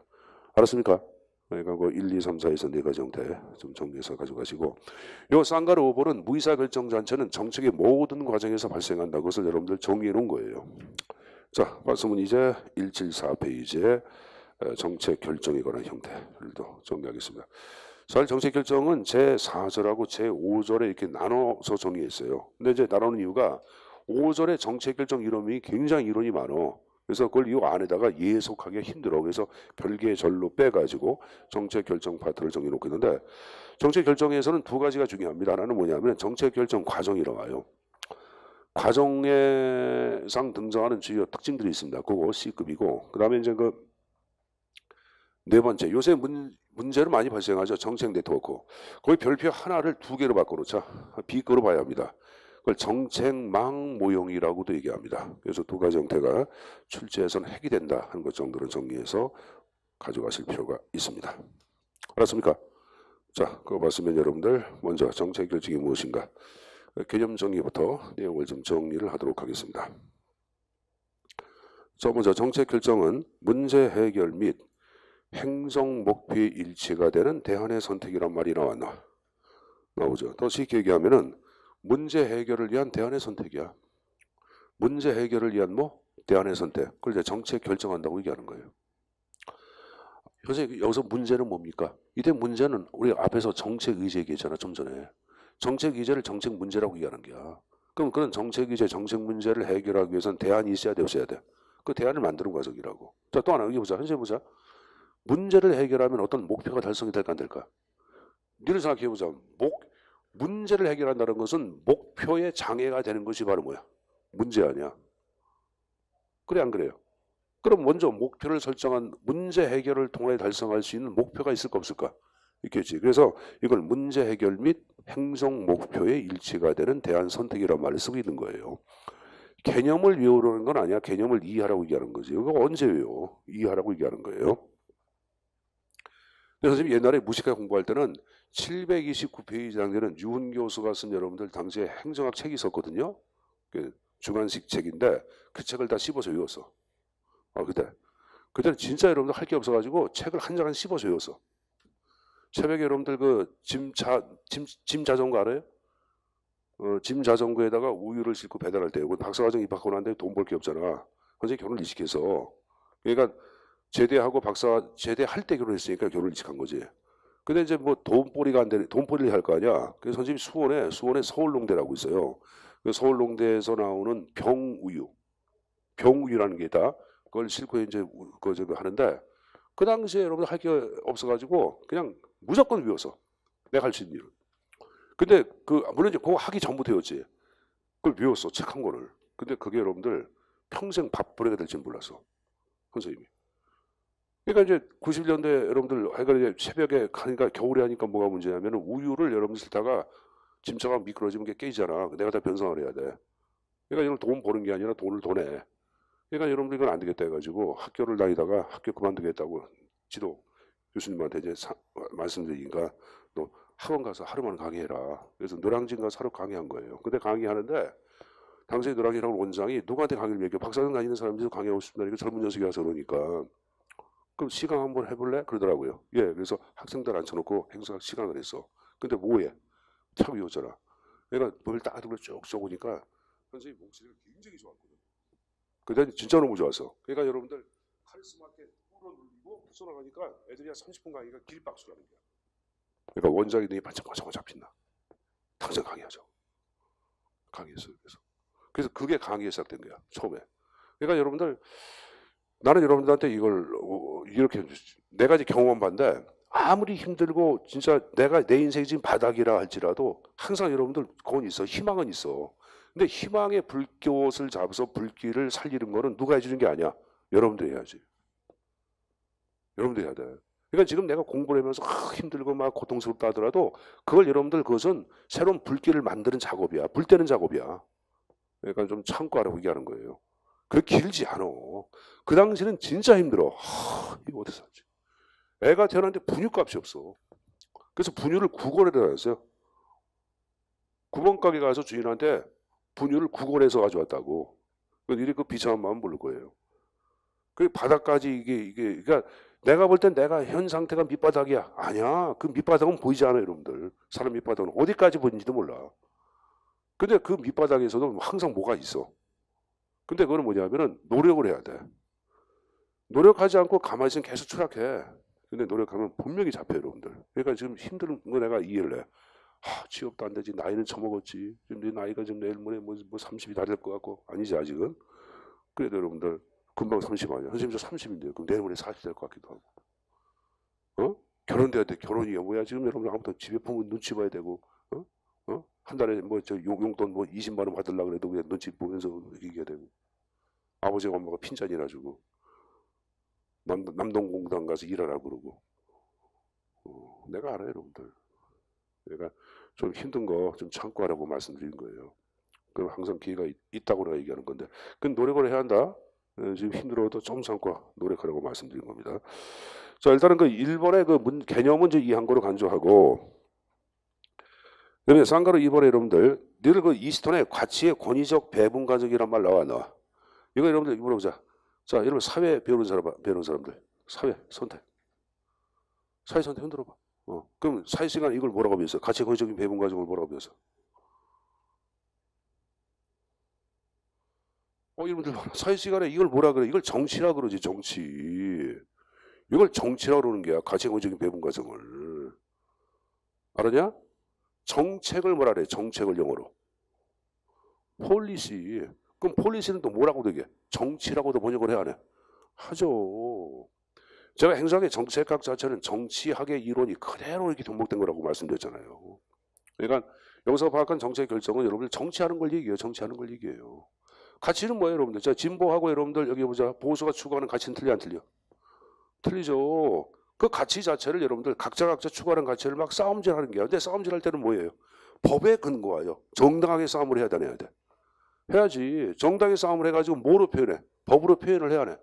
알았습니까? 그러니까 그 1, 2, 3, 4에서 4가지 형태 좀 정리해서 가져가시고 요 쌍가루 5번은 무의사결정자체는 정책의 모든 과정에서 발생한다는 것을 여러분들 정리해 놓은 거예요. 자, 말씀은 이제 174페이지에 정책 결정에 관한 형태들도 정리하겠습니다. 사실 정책 결정은 제4절하고 제5절에 이렇게 나눠서 정리했어요. 근데 이제 나누는 이유가 5절의 정책 결정 이론이 굉장히 이론이 많어. 그래서 그걸 이 안에다가 예속하기가 힘들어. 그래서 별개의 절로 빼가지고 정책 결정 파트를 정해놓고 있는데 정책 결정에서는 두 가지가 중요합니다. 하나는 뭐냐면 정책 결정 과정이 나와요. 과정에상 등장하는 주요 특징들이 있습니다. 그거 C급이고 그 다음에 이제 그 네 번째, 요새 문제로 많이 발생하죠. 정책 네트워크. 거기 별표 하나를 두 개로 바꿔놓자. B급으로 봐야 합니다. 그걸 정책망 모형이라고도 얘기합니다. 그래서 두 가지 형태가 출제에서는 핵이 된다 하는 것 정도는 정리해서 가져가실 필요가 있습니다. 알았습니까? 자, 그거 봤으면 여러분들 먼저 정책 결정이 무엇인가 개념 정리부터 내용을 좀 정리를 하도록 하겠습니다. 자, 먼저 정책 결정은 문제 해결 및 행정 목표의 일치가 되는 대안의 선택이란 말이 나오죠. 더 쉽게 얘기하면은 문제 해결을 위한 대안의 선택이야. 문제 해결을 위한 대안의 선택. 그걸 이제 정책 결정한다고 얘기하는 거예요. 선생님 여기서 문제는 뭡니까? 이때 문제는 우리 앞에서 정책 의제 얘기했잖아 좀 전에. 정책 의제를 정책 문제라고 얘기하는 거야. 그럼 그런 정책 의제, 정책 문제를 해결하기 위해서는 대안이 있어야 돼, 없어야 돼? 그 대안을 만드는 과정이라고. 자, 또 하나 여기 보자. 현재 보자. 문제를 해결하면 어떤 목표가 달성이 될까 안 될까? 니를 생각해보자. 문제를 해결한다는 것은 목표에 장애가 되는 것이 바로 뭐야? 문제 아니야? 그래 안 그래요? 그럼 먼저 목표를 설정한 문제 해결을 통해 달성할 수 있는 목표가 있을까 없을까? 있겠지. 그래서 이걸 문제 해결 및 행정 목표의 일치가 되는 대안 선택이라는 말을 쓰고 있는 거예요. 개념을 외우려는 건 아니야. 개념을 이해하라고 얘기하는 거지. 이거 언제 외워? 이해하라고 얘기하는 거예요. 그래서 선생님이 옛날에 무식학 공부할 때는 729페이지랑 되는 유훈 교수가 쓴 여러분들 당시에 행정학 책이 있었거든요. 주관식 책인데 그 책을 다 씹어서 외웠어. 그때는 진짜 여러분들 할 게 없어가지고 책을 한 장 씹어서 외웠어. 새벽에 여러분들 그 짐 자전거 알아요? 짐 자전거에다가 우유를 싣고 배달할 때 박사과정 입학하고 난 다음에 돈 벌 게 없잖아. 선생님 결혼을 일찍해서. 그러니까 제대하고 제대할 때 결혼했으니까 결혼을 일찍한 거지. 근데 이제 돈벌이가 안 되는, 돈벌이를 할 거 아니야. 그래서 선생님이 수원에 서울농대라고 있어요. 그 서울농대에서 나오는 병우유라는 게 있다. 그걸 싣고 이제 하는데 그 당시에 여러분 할 게 없어가지고 그냥 무조건 외웠어. 내가 할 수 있는 일을. 근데 물론 이제 그거 하기 전부터 외웠지. 그걸 외웠어. 책 한 권을. 근데 그게 여러분들 평생 밥벌이가 될지는 몰랐어. 선생님이. 그러니까 이제 90년대 여러분들 이제 새벽에 가니까 겨울에 하니까 뭐가 문제냐면 우유를 여러분들 싣다가 짐차가 미끄러지면 게 깨지잖아. 내가 다 변상을 해야 돼. 그러니까 이런 돈 버는 게 아니라 돈을 더 내. 그러니까 여러분들 이건 안 되겠다 해가지고 학교를 다니다가 학교 그만두겠다고 지도 교수님한테 이제 말씀드리니까 너 학원 가서 하루만 강의해라. 그래서 노량진 가서 하루 강의한 거예요. 근데 강의하는데 당시에 노량진하고 원장이 누구한테 강의를 매겨 박사학원 다니는 사람들이 강의하고 싶다니까 젊은 녀석이 와서 그러니까 그럼 시강 한번 해볼래? 그러더라고요. 예, 그래서 학생들 앉혀놓고 행사 시강을 했어. 근데 뭐해? 참 이었잖아. 내가 뭘 따뜻하게 쭉 써보니까 선생님 목소리가 굉장히 좋았거든. 그때 진짜 너무 좋았어. 그러니까 여러분들 카리스마 있게 끌어올리고 쏘나가니까 애들이 한 30분 강의가 길박수라는 거야. 그러니까 원장이 눈이 반짝반짝 잡힌다. 당장 강의하죠. 강의했어요. 그래서 그게 강의에 시작된 거야. 처음에. 그러니까 여러분들 나는 여러분들한테 이걸 이렇게 네 가지 경험반인데 아무리 힘들고 진짜 내가 내 인생이 지금 바닥이라 할지라도 항상 여러분들 그건 있어. 희망은 있어. 근데 희망의 불꽃을 잡아서 불길을 살리는 거는 누가 해주는 게 아니야. 여러분들이 해야지. 여러분들이 해야 돼. 그러니까 지금 내가 공부를 하면서 힘들고 막 고통스럽다 하더라도 그걸 여러분들 그것은 새로운 불길을 만드는 작업이야. 불 때는 작업이야. 그러니까 좀 참고 하라고 얘기하는 거예요. 그렇게 길지 않아. 그 당시는 진짜 힘들어. 이거 어디서 하지? 애가 태어났는데 분유값이 없어. 그래서 분유를 9권에 다녔어요. 9번 가게 가서 주인한테 분유를 9권에서 가져왔다고. 일이 그 비참한 마음 모를 거예요. 그 바닥까지 이게 그러니까 내가 볼 땐 내가 현 상태가 밑바닥이야. 아니야. 그 밑바닥은 보이지 않아요, 여러분들. 사람 밑바닥은 어디까지 보이는지도 몰라. 근데 그 밑바닥에서도 항상 뭐가 있어. 근데 그거는 뭐냐면은 노력을 해야 돼. 노력하지 않고 가만히 있으면 계속 추락해. 근데 노력하면 분명히 잡혀요, 여러분들. 그러니까 지금 힘든 거 내가 이해를 해. 취업도 안 되지. 나이는 처먹었지. 지금 내 나이가 지금 내일 모레 뭐 30이 다 될 것 같고. 아니지, 아직은. 그래도 여러분들, 금방 30 아니야. 선생님 저 30인데요. 그럼 내일 모레 40 될 것 같기도 하고. 결혼돼야 돼. 결혼이 뭐야. 지금 여러분들 아무튼 집에 보면 눈치 봐야 되고. 한 달에 뭐 저 용돈 뭐 20만 원 받으려고 그래도 그냥 눈치 보면서 얘기해야 되고. 아버지가 엄마가 핀잔이나 주고. 남동공단 가서 일하라고 그러고. 내가 알아요, 여러분들. 내가 좀 힘든 거 좀 참고 하라고 말씀드린 거예요. 그럼 항상 기회가 있다고 내가 얘기하는 건데. 그 노력을 해야 한다. 지금 힘들어도 좀 참고 노력하라고 말씀드린 겁니다. 자, 일단은 그 1번의 그 개념은 이제 이해한 거로 간주하고, 그다음에 쌍가루 2번에 여러분들, 늘 그 이스톤의 가치의 권위적 배분 가족이란 말 나와. 이거 여러분들 물어보자. 자, 여러분 사회 배우는 사람들, 사회 선택. 사회 선택 흔들어봐. 그럼 사회 시간 이걸 뭐라고 배웠어? 가치의 권위적인 배분 가족을 뭐라고 배웠어? 여러분들 사회 시간에 이걸 뭐라 그래? 이걸 정치라 그러지, 정치. 이걸 정치라 그러는 게야. 가치의 권위적인 배분 과정을. 알았냐? 정책을 뭐라 그래? 정책을 영어로. 폴리시. 그럼 폴리시는 또 뭐라고 되게? 정치라고도 번역을 해야 하네. 하죠. 제가 행성의 정책학 자체는 정치학의 이론이 그대로 이렇게 접목된 거라고 말씀드렸잖아요. 그러니까 여기서 파악한 정책 결정은 여러분들 정치하는 걸 얘기해요. 정치하는 걸 얘기해요. 가치는 뭐예요, 여러분들? 자, 진보하고 여러분들 여기 보자. 보수가 추구하는 가치는 틀려 안 틀려? 틀리죠. 그 가치 자체를 여러분들 각자 추구하는 가치를 막 싸움질하는 게요. 근데 싸움질할 때는 뭐예요? 법에 근거하여 정당하게 싸움을 해야 되냐, 해야 돼. 해야지. 정당하게 싸움을 해가지고 뭐로 표현해? 법으로 표현을 해야 해.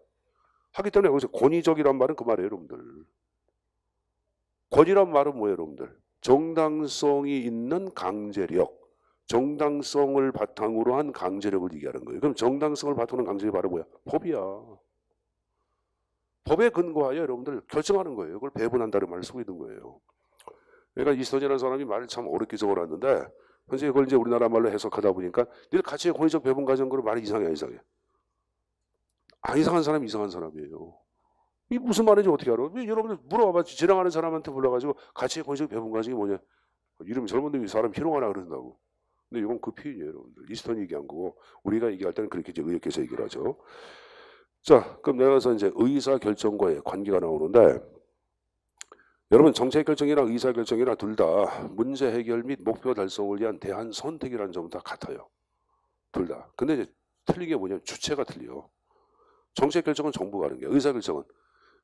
하기 때문에 여기서 권위적이란 말은 그 말이에요, 여러분들. 권위란 말은 뭐예요, 여러분들? 정당성이 있는 강제력. 정당성을 바탕으로 한 강제력을 얘기하는 거예요. 그럼 정당성을 바탕으로 한 강제력이 바로 뭐야? 법이야. 법에 근거하여 여러분들 결정하는 거예요. 그걸 배분한다는 말을 쓰고 있는 거예요. 그러니까 이스톤이라는 사람이 말을 참 어렵게 적어놨는데 현재 그걸 이제 우리나라 말로 해석하다 보니까 늘 가치의 권위적 배분 과정으로 말이 이상해, 안 이상해? 안 이상한 사람이 이상한 사람이에요. 이 무슨 말인지 어떻게 알아? 여러분들 물어봐봐. 지나가는 사람한테 불러가지고 가치의 권위적 배분 과정이 뭐냐? 이름이 젊은 놈이 사람 희롱하나 그런다고. 근데 이건 그 표현이에요, 여러분들. 이스톤이 얘기한 거고 우리가 얘기할 때는 그렇게 이제 의역해서 얘기를 하죠. 자, 그럼 내가서 이제 의사 결정과의 관계가 나오는데 여러분 정책 결정이랑 의사 결정이랑 둘 다 문제 해결 및 목표 달성을 위한 대안 선택이라는 점은 다 같아요. 둘 다. 근데 이제 틀린 게 뭐냐면 주체가 틀려. 정책 결정은 정부가 하는 게 의사 결정은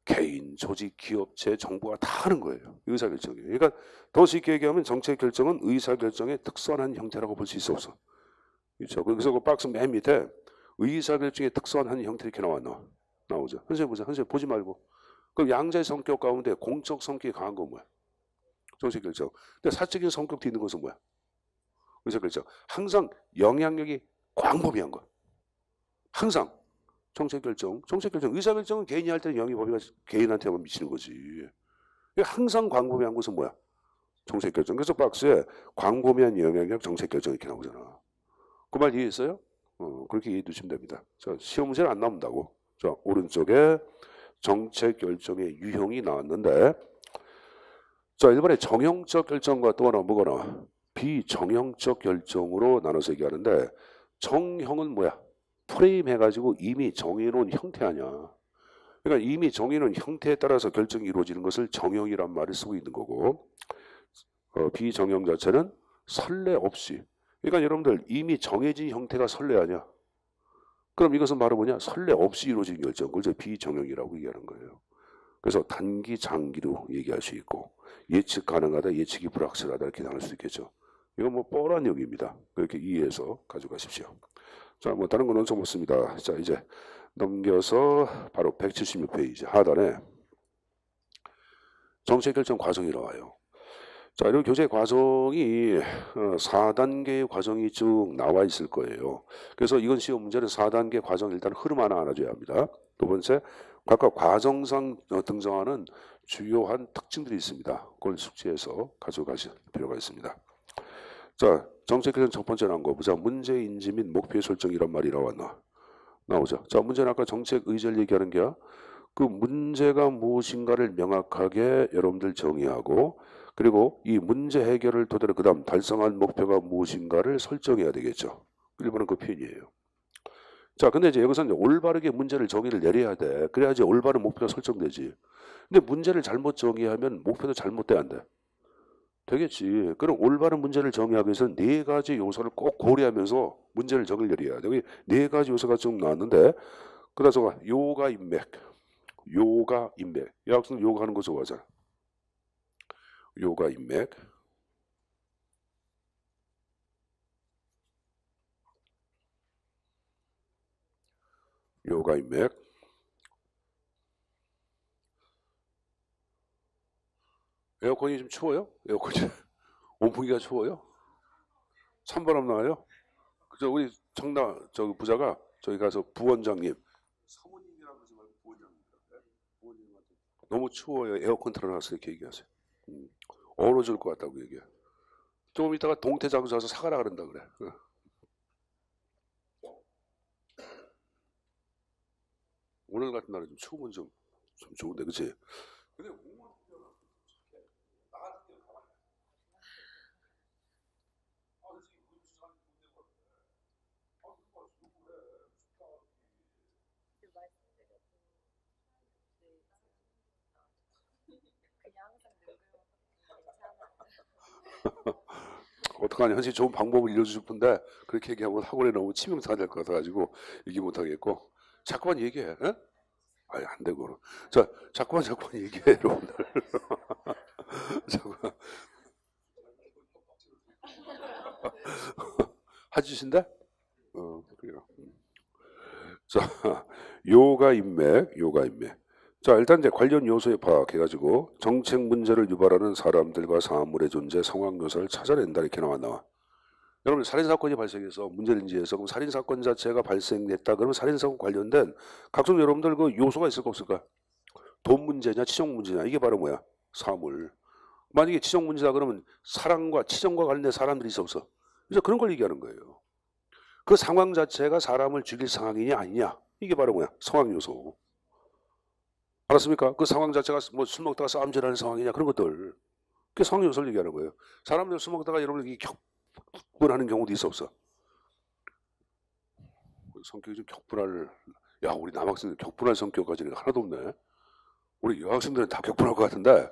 개인, 조직, 기업체, 정부가 다 하는 거예요. 의사 결정이. 그러니까 더 쉽게 얘기하면 정책 결정은 의사 결정의 특수한 형태라고 볼 수 있어 없어. 그렇죠. 그래서 그 박스 맨 밑에 의사 결정의 특수한 형태 이렇게 나오죠. 선생님 보자. 선생님 보지 말고. 그럼 양자의 성격 가운데 공적 성격이 강한 건 뭐야? 정책 결정. 근데 사적인 성격도 있는 것은 뭐야? 의사 결정. 항상 영향력이 광범위한 거야. 항상 정책 결정. 의사 결정은 개인이 할 때는 영향이 개인한테만 미치는 거지. 항상 광범위한 것은 뭐야? 정책 결정. 그래서 박스에 광범위한 영향력 정책 결정 이렇게 나오잖아. 그 말 이해했어요? 그렇게 이해해 두시면 됩니다. 자, 시험 문제는 안 나온다고. 자, 오른쪽에 정책 결정의 유형이 나왔는데, 자, 일반의 정형적 결정과 또 하나 뭐거나 비정형적 결정으로 나눠서 얘기하는데, 정형은 뭐야? 프레임 해가지고 이미 정해놓은 형태 아니야. 그러니까 이미 정해놓은 형태에 따라서 결정이 이루어지는 것을 정형이란 말을 쓰고 있는 거고, 비정형 자체는 선례 없이. 그러니까 여러분들 이미 정해진 형태가 선례 아니야. 그럼 이것은 바로 뭐냐? 선례 없이 이루어진 결정. 그걸 비정형이라고 얘기하는 거예요. 그래서 단기, 장기로 얘기할 수 있고 예측 가능하다, 예측이 불확실하다 이렇게 나눌 수 있겠죠. 이건 뭐 뻔한 얘기입니다. 그렇게 이해해서 가져가십시오. 자, 뭐 다른 건 엄청 없습니다. 자, 이제 넘겨서 바로 176페이지 하단에 정책 결정 과정이 나와요. 자, 이런 교재 과정이 4단계의 과정이 쭉 나와 있을 거예요. 그래서 이건 시험 문제는 4단계 과정 일단 흐름 하나 알아줘야 합니다. 두 번째, 각각 과정상 등장하는 주요한 특징들이 있습니다. 그걸 숙지해서 가져가실 필요가 있습니다. 자, 정책 결정 첫 번째 나온 거 보자. 문제 인지 및 목표 설정이란 말이 나오죠. 자, 문제는 아까 정책 의제를 얘기하는 게 그 문제가 무엇인가를 명확하게 여러분들 정의하고 그리고 이 문제 해결을 토대로 그 다음 달성할 목표가 무엇인가를 설정해야 되겠죠. 1번은 그 표현이에요. 자, 근데 이제 여기서 올바르게 문제를 정의를 내려야 돼. 그래야지 올바른 목표가 설정되지. 근데 문제를 잘못 정의하면 목표도 잘못돼야 안 돼. 되겠지. 그럼 올바른 문제를 정의하기 위해서는 4가지 요소를 꼭 고려하면서 문제를 정의를 내려야 돼. 여기 4가지 요소가 좀 나왔는데 그래서 요가 인맥. 여학생 요가 하는 거 좋아하잖아. 요가 인맥. 에어컨이 좀 추워요? 에어컨이 온풍기가 추워요? 찬바람 나와요? 그저 우리 저 부자가 저기 가서 부원장님 사모님이라고 하지 말고 부원장님이라고 부원장님한테 너무 추워요. 에어컨 틀어놨어요. 이렇게 얘기하세요. 얼어 죽을 것 같다고 얘기해. 좀 이따가 동태장수 와서 사가라 그런다 그래. 오늘 같은 날은 좀 추우면 좀 좋은데 그치? 근데 어떡하냐. 현실 좋은 방법을 알려주고 싶은데 그렇게 얘기하면 학원에 너무 치명타가 될 것 같아가지고 얘기 못하겠고 자꾸만 얘기해. 에? 아니 안 되고. 자, 자꾸만 얘기해 여러분들. 자꾸만. 해주신대? 그래요. 자, 요가 인맥. 자, 일단 이제 관련 요소에 파악해가지고 정책 문제를 유발하는 사람들과 사물의 존재, 상황 묘사를 찾아낸다 이렇게 나와. 여러분 살인 사건이 발생해서 문제를 인지해서 그럼 살인 사건 자체가 발생됐다 그러면 살인 사건 관련된 각종 여러분들 그 요소가 있을까 없을까? 돈 문제냐, 치정 문제냐 이게 바로 뭐야? 사물. 만약에 치정 문제다 그러면 사랑과 치정과 관련된 사람들이 있어 없어? 그래서 그런 걸 얘기하는 거예요. 그 상황 자체가 사람을 죽일 상황이냐 아니냐 이게 바로 뭐야? 상황 요소. 알았습니까? 그 상황 자체가 뭐 술 먹다가 싸움질하는 상황이냐 그런 것들. 그게 상황 요소를 얘기하는 거예요. 사람들 술 먹다가 여러분들 격분하는 경우도 있어 없어? 성격이 좀 격분할. 야, 우리 남학생들 격분할 성격 가지는 하나도 없네. 우리 여학생들은 다 격분할 것 같은데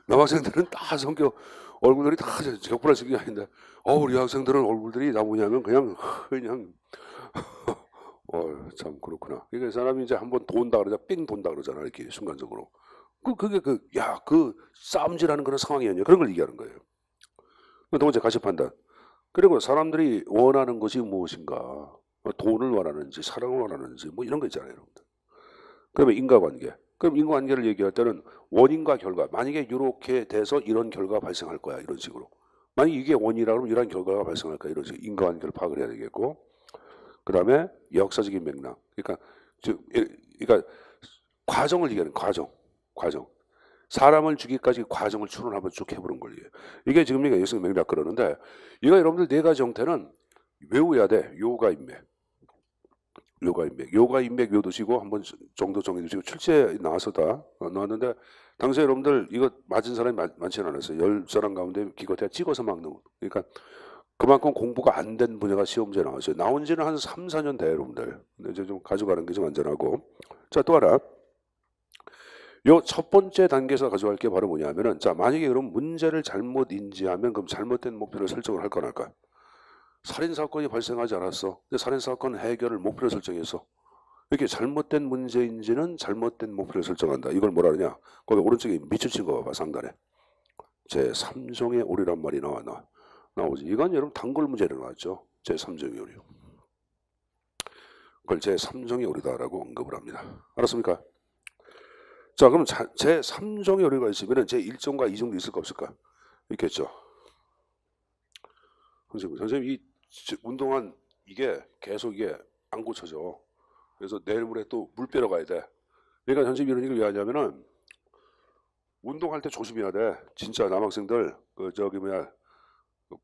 남학생들은 다 성격 얼굴들이 다 격분할 성격이 아닌데 우리 여학생들은 얼굴들이 나 뭐냐면 그냥 참 그렇구나. 그러니까 사람이 이제 한번 돈다 그러자 삥 돈다 그러잖아 이렇게 순간적으로. 그게 그 싸움질하는 그런 상황이 아니야. 그런 걸 얘기하는 거예요. 두 번째 가치 판단. 그리고 사람들이 원하는 것이 무엇인가. 돈을 원하는지 사랑을 원하는지 뭐 이런 거 있잖아요. 여러분들. 그러면 인과관계. 그럼 인과관계를 얘기할 때는 원인과 결과. 만약에 이렇게 돼서 이런 결과가 발생할 거야. 이런 식으로. 만약 이게 원이라 그러면 이런 결과가 발생할 거야. 이런 식으로 인과관계를 파악을 해야 되겠고. 그 다음에 역사적인 맥락. 그러니까 과정을 얘기하는 과정. 사람을 주기까지 과정을 추론을 한번 쭉 해보는 거예요. 이게 지금 역사적 맥락 그러는데 이거 여러분들 네 가지 형태는 외워야 돼. 요가 인맥, 외워두시고 한번 정도 정해두시고 출제 나왔었다. 나왔는데 당시에 여러분들 이거 맞은 사람이 많지는 않았어요. 10사람 가운데 기껏해야 찍어서 막는. 그러니까 그만큼 공부가 안 된 분야가 시험지에 나왔어요. 나온 지는 한 3, 4년 돼요, 여러분들. 근데 이제 좀 가져가는 게 좀 안전하고. 자, 또 하나. 요 첫 번째 단계에서 가져갈 게 바로 뭐냐면은, 자, 만약에 그럼 문제를 잘못 인지하면 그럼 잘못된 목표를 설정을 할 거나 할까? 살인사건이 발생하지 않았어. 근데 살인사건 해결을 목표를 설정해서. 이렇게 잘못된 문제인지는 잘못된 목표를 설정한다. 이걸 뭐라 그러냐? 거기 오른쪽에 밑줄친 거 봐봐, 상단에. 제3종의 오류란 말이 나오지. 이건 여러분 단골 문제로 나왔죠. 제3종의 오류. 그걸 제3종의 오류다라고 언급을 합니다. 알았습니까? 자, 그럼 제3종의 오류가 있으면 제1종과 2종도 있을까 없을까? 있겠죠. 선생님 이 운동한 이게 계속 이게 안 고쳐져. 그래서 내일 모레 또 물 빼러 가야 돼. 그러니까 선생님 이런 얘기를 왜 하냐면은 운동할 때 조심해야 돼. 진짜 남학생들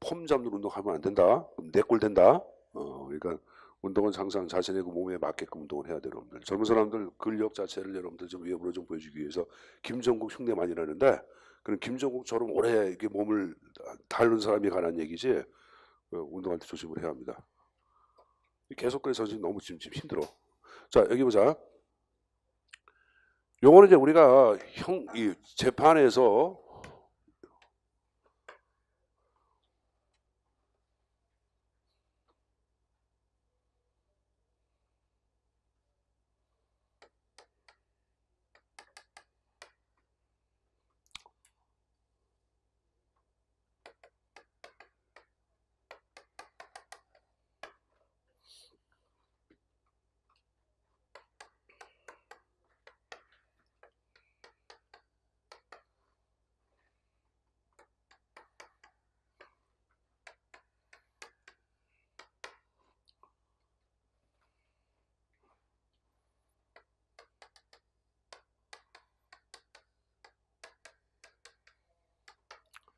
폼 잡는 운동하면 안 된다. 내 꼴 된다. 그러니까 운동은 항상 자신의 그 몸에 맞게끔 운동을 해야 돼요, 여러분들. 젊은 사람들 근력 자체를 여러분들 좀 외부로 좀 보여주기 위해서 김종국 흉내 많이 나는데 그런 김종국처럼 오래 이렇게 몸을 다루는 사람이 관한 얘기지. 운동할 때 조심을 해야 합니다. 계속 그래서 지금 너무 지금 힘들어. 자, 여기 보자. 요거는 이제 우리가 이 재판에서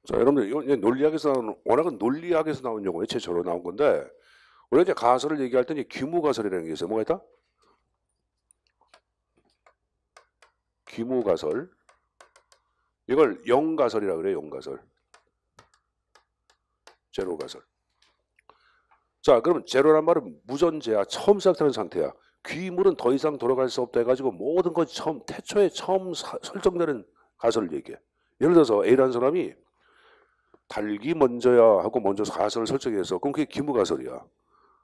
자, 여러분들 이건 논리학에서 나오는 워낙은 논리학에서 나온 용어에 최초로 나온 건데 우리가 이제 가설을 얘기할 때 이제 규모가설이라는 게 있어요. 뭐가 있다? 규모가설. 이걸 영가설이라고 그래요. 영가설. 제로가설. 자, 그러면 제로란 말은 무전제야. 처음 시작되는 상태야. 귀물은 더 이상 돌아갈 수 없다 해가지고 모든 것 태초에 처음 설정되는 가설을 얘기해. 예를 들어서 A라는 사람이 달기 먼저야 하고 먼저 가설을 설정해서 그럼 그게 기무가설이야.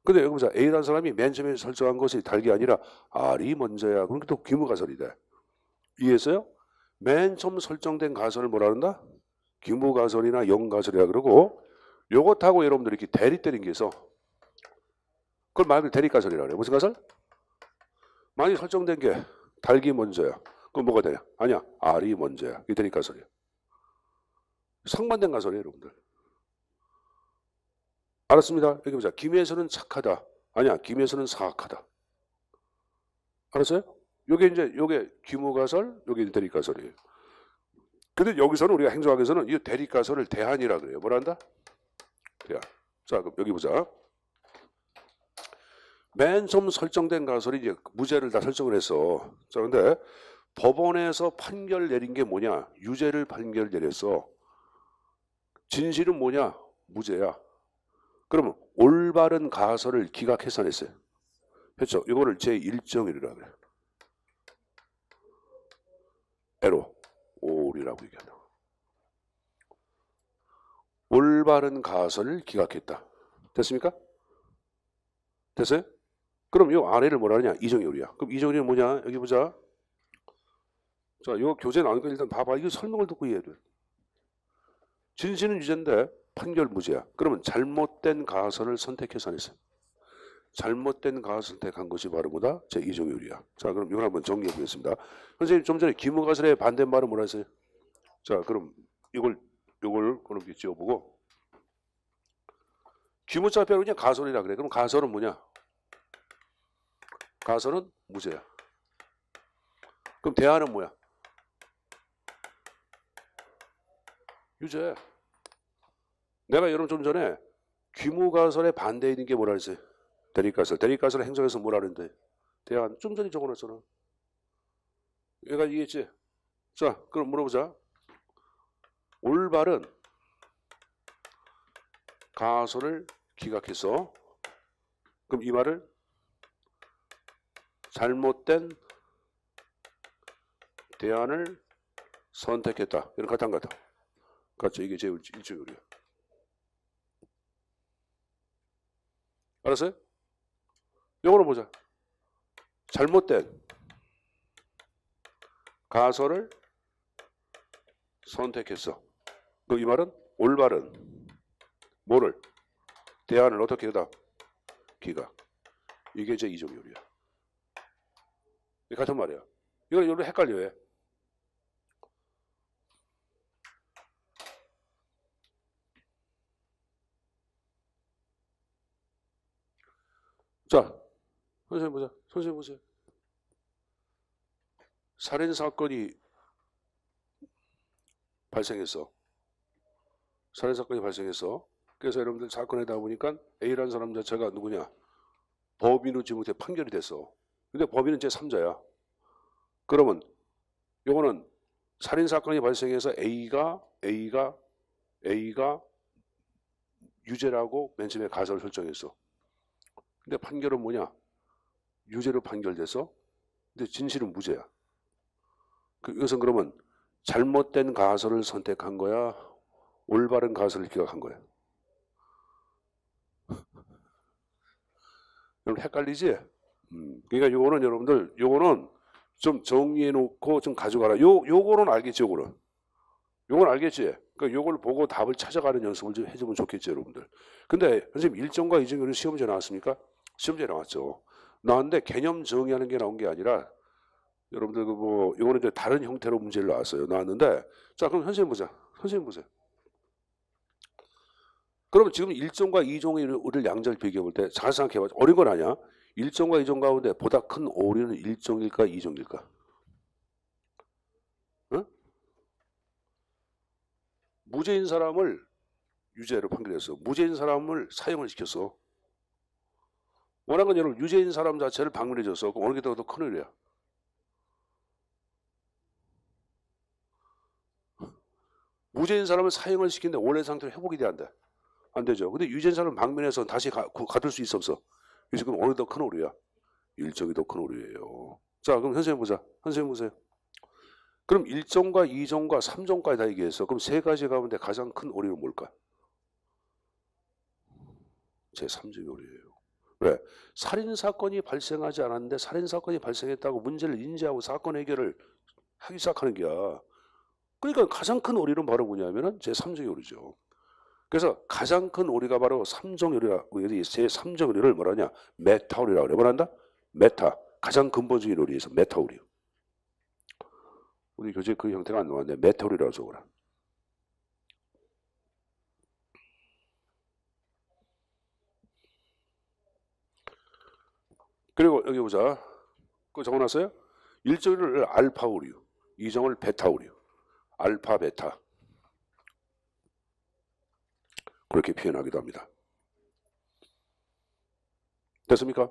근데 여기 보자. A라는 사람이 맨 처음에 설정한 것이 달기 아니라 R이 먼저야. 그럼 또 기무가설이 돼. 이해했어요? 맨 처음 설정된 가설을 뭐라 그런다? 기무가설이나 영가설이라 그러고 요것하고 여러분들이 이렇게 대리 때린 게 있어. 그걸 말 그대로 대립가설이라 그래. 무슨 가설? 만약 설정된 게 달기 먼저야. 그럼 뭐가 되냐? 아니야. R이 먼저야. 이게 대립가설이야. 상반된 가설이에요, 여러분들. 알았습니다. 여기 보자. 김혜선은 착하다. 아니야. 김혜선은 사악하다. 알았어요? 요게 규모가설, 요게 대립가설이에요. 근데 여기서는 우리가 행정학에서는 이 대립가설을 대안이라 그래요. 뭐라 한다? 대안. 자, 그럼 여기 보자. 맨 처음 설정된 가설이 이제 무죄를 다 설정을 했어. 자, 근데 법원에서 판결 내린 게 뭐냐? 유죄를 판결 내렸어. 진실은 뭐냐? 무죄야. 그러면 올바른 가설을 기각 해산했어요. 했죠. 이거를 제1정일이라 그래. 에로, 오리라고 얘기한다. 올바른 가설을 기각했다. 됐습니까? 됐어요? 그럼 이 아래를 뭐라 하냐? 이정효리야. 그럼 이정효리는 뭐냐? 여기 보자. 자, 이거 교재 나오니까 일단 봐봐. 이거 설명을 듣고 이해해야 돼. 진실은 유죄인데 판결 무죄야. 그러면 잘못된 가설을 선택해서 안 했어요. 잘못된 가설 선택한 것이 바로 뭐다? 제2정율이야. 자, 그럼 이걸 한번 정리해 보겠습니다. 선생님 좀 전에 기무가설의 반대말은 뭐라 했어요? 자, 그럼 이걸 그럼 지어보고 기무자 빼고 그냥 가설이라 그래. 그럼 가설은 뭐냐? 가설은 무죄야. 그럼 대안은 뭐야? 유죄. 내가 여러분 좀 전에 규모가설에 반대에 있는 게 뭐라 했지? 대립가설. 대립가설 행정에서 뭐라 그랬는데? 대안. 좀 전에 적어놨잖아. 얘가 이해했지? 자, 그럼 물어보자. 올바른 가설을 기각했어. 그럼 이 말을 잘못된 대안을 선택했다. 이런 같아 안 같아? 같죠. 이게 제 1조율이야. 알았어요? 요거는 보자. 잘못된 가설을 선택했어. 그 이 말은 올바른 뭐를? 대안을 어떻게 하다? 기각. 이게 제 2조율이야. 같은 말이야. 이거 여러분 헷갈려. 왜? 자, 선생님 보자. 선생님 보세요. 살인사건이 발생했어. 살인사건이 발생했어. 그래서 여러분들 사건에다 보니까 A라는 사람 자체가 누구냐? 법인으로 지금부터 판결이 됐어. 근데 법인은 제3자야. 그러면 요거는 살인사건이 발생해서 A가 유죄라고 맨 처음에 가설을 설정했어. 근데 판결은 뭐냐? 유죄로 판결돼서 근데 진실은 무죄야. 이것은 그러면 잘못된 가설을 선택한 거야? 올바른 가설을 기각한 거야? 여러분 헷갈리지? 그러니까 요거는 여러분들 요거는 좀 정리해 놓고 좀 가져가라. 요거는 알겠지, 요거는. 요건 알겠지? 그러니까 요걸 보고 답을 찾아가는 연습을 좀 해주면 좋겠지, 여러분들. 근데 선생님 1정과 2정은 시험지에 나왔습니까? 시험지에 나왔죠. 나왔는데 개념 정의하는 게 나온 게 아니라 여러분들 그 뭐 요거는 이제 다른 형태로 문제를 나왔어요. 나왔는데 자 그럼 선생님 보자. 선생님 보세요. 그러면 지금 1정과 2정을 양절 비교해 볼 때 잘 생각해 봐. 어려운 건 아니야. 1정과 2정 가운데 보다 큰 오류는 1정일까 2정일까? 응? 무죄인 사람을 유죄로 판결했어. 무죄인 사람을 사형을 시켰어. 원한 건 여러분 유죄인 사람 자체를 방문해 줬어. 그럼 어느 게 더 큰 오류야? 무죄인 사람을 사형을 시키는데 원래 상태로 회복이 돼 안 돼? 안 되죠. 근데 유죄인 사람을 방면해서 다시 가둘 수 있어 없어? 그래서 그럼 어느 더 큰 오류야? 1정이 더 큰 오류예요. 자 그럼 선생님 보자. 선생님 보세요. 그럼 1정과 2정과 3정까지 다 얘기했어. 그럼 세 가지 가운데 가장 큰 오류는 뭘까? 제 3정이 오류예요. 왜? 살인사건이 발생하지 않았는데 살인사건이 발생했다고 문제를 인지하고 사건 해결을 하기 시작하는 게야. 그러니까 가장 큰 오류는 바로 뭐냐면은 제 3정이 오류죠. 그래서 가장 큰 오류가 바로 3정 오류라, 제 3정 오류를 뭐라냐? 메타 오류라고 그래. 뭐란다? 메타. 가장 근본적인 오류에서 메타 오류. 우리 교재 그 형태가 안 나왔는데 메타 오류라고 적어라. 그리고 여기 보자. 그거 적어놨어요? 1정을 알파 오류, 2정을 베타 오류. 알파, 베타. 그렇게 표현하기도 합니다. 됐습니까?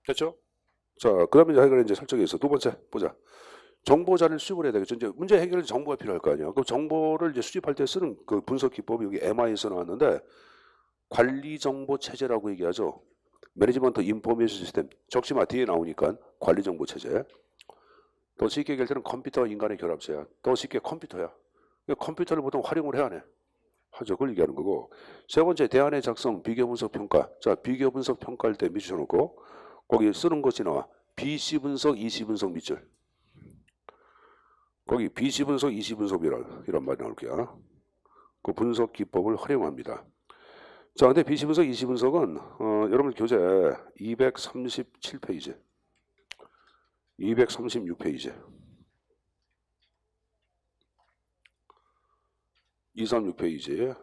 됐죠? 자, 그 다음에 해결을 이제 설정해서 두 번째 보자. 정보자를 수집을 해야 되겠죠. 이제 문제 해결에 정보가 필요할 거 아니야. 그 정보를 이제 수집할 때 쓰는 그 분석 기법이 여기 MI에서 나왔는데 관리 정보 체제라고 얘기하죠. 매니지먼트 인포메이션 시스템. 적지 마 뒤에 나오니까 관리 정보 체제. 더 쉽게 얘기할 때는 컴퓨터와 인간의 결합체야. 더 쉽게 컴퓨터야. 컴퓨터를 보통 활용을 해야 해. 하죠. 그걸 얘기하는 거고. 세 번째 대안의 작성, 비교 분석 평가. 자, 비교 분석 평가할 때 밑줄 쳐놓고 거기 쓰는 것이 나와. BC 분석, EC 분석 밑줄. 거기 BC 분석, EC 분석 이런 말이 나올 거야. 그 분석 기법을 활용합니다. 자, 근데 BC 분석, EC 분석은 여러분 교재 237페이지, 236페이지, 236페이지.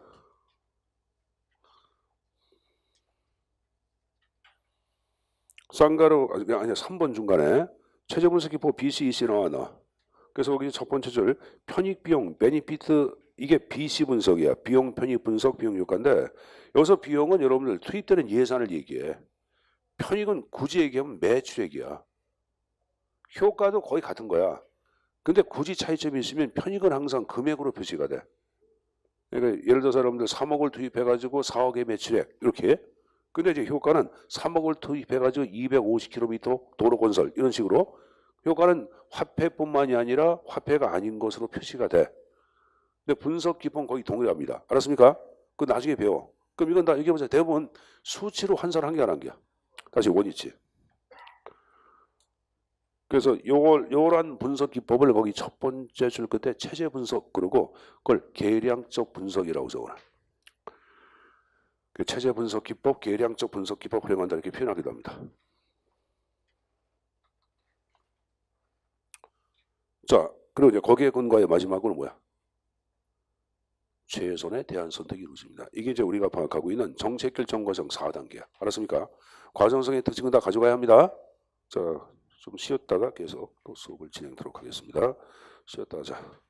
쌍가루 아니야 3번 중간에 최저 분석 기법 BC, EC 나와. 그래서 거기 첫 번째 줄 편익 비용 베니피트 이게 BC 분석이야. 비용 편익 분석 비용 효과인데 여기서 비용은 여러분들 투입되는 예산을 얘기해. 편익은 굳이 얘기하면 매출액이야. 효과도 거의 같은 거야. 근데 굳이 차이점이 있으면 편익은 항상 금액으로 표시가 돼. 그러니까 예를 들어서 여러분들 3억을 투입해가지고 4억의 매출액 이렇게. 근데 이제 효과는 3억을 투입해가지고 250km 도로 건설 이런 식으로 효과는 화폐뿐만이 아니라 화폐가 아닌 것으로 표시가 돼. 근데 분석 기법은 거의 동일합니다. 알았습니까? 그 나중에 배워. 그럼 이건 다 얘기해보자. 대부분 수치로 환산한 게 안 한 게야. 다시 원위치. 그래서 요런 분석 기법을 거기 첫 번째 줄 끝에 체제 분석 그러고 그걸 계량적 분석이라고 적어놔. 그 체제 분석 기법, 계량적 분석 기법 활용한다 이렇게 표현하기도 합니다. 자, 그리고 이제 거기에 근거의 마지막으로 뭐야? 최선의 대안 선택이 이루어집니다. 이게 이제 우리가 파악하고 있는 정책 결정 과정 4단계야. 알았습니까? 과정성의 특징은 다 가져가야 합니다. 자, 좀 쉬었다가 계속 또 수업을 진행하도록 하겠습니다. 쉬었다 하자.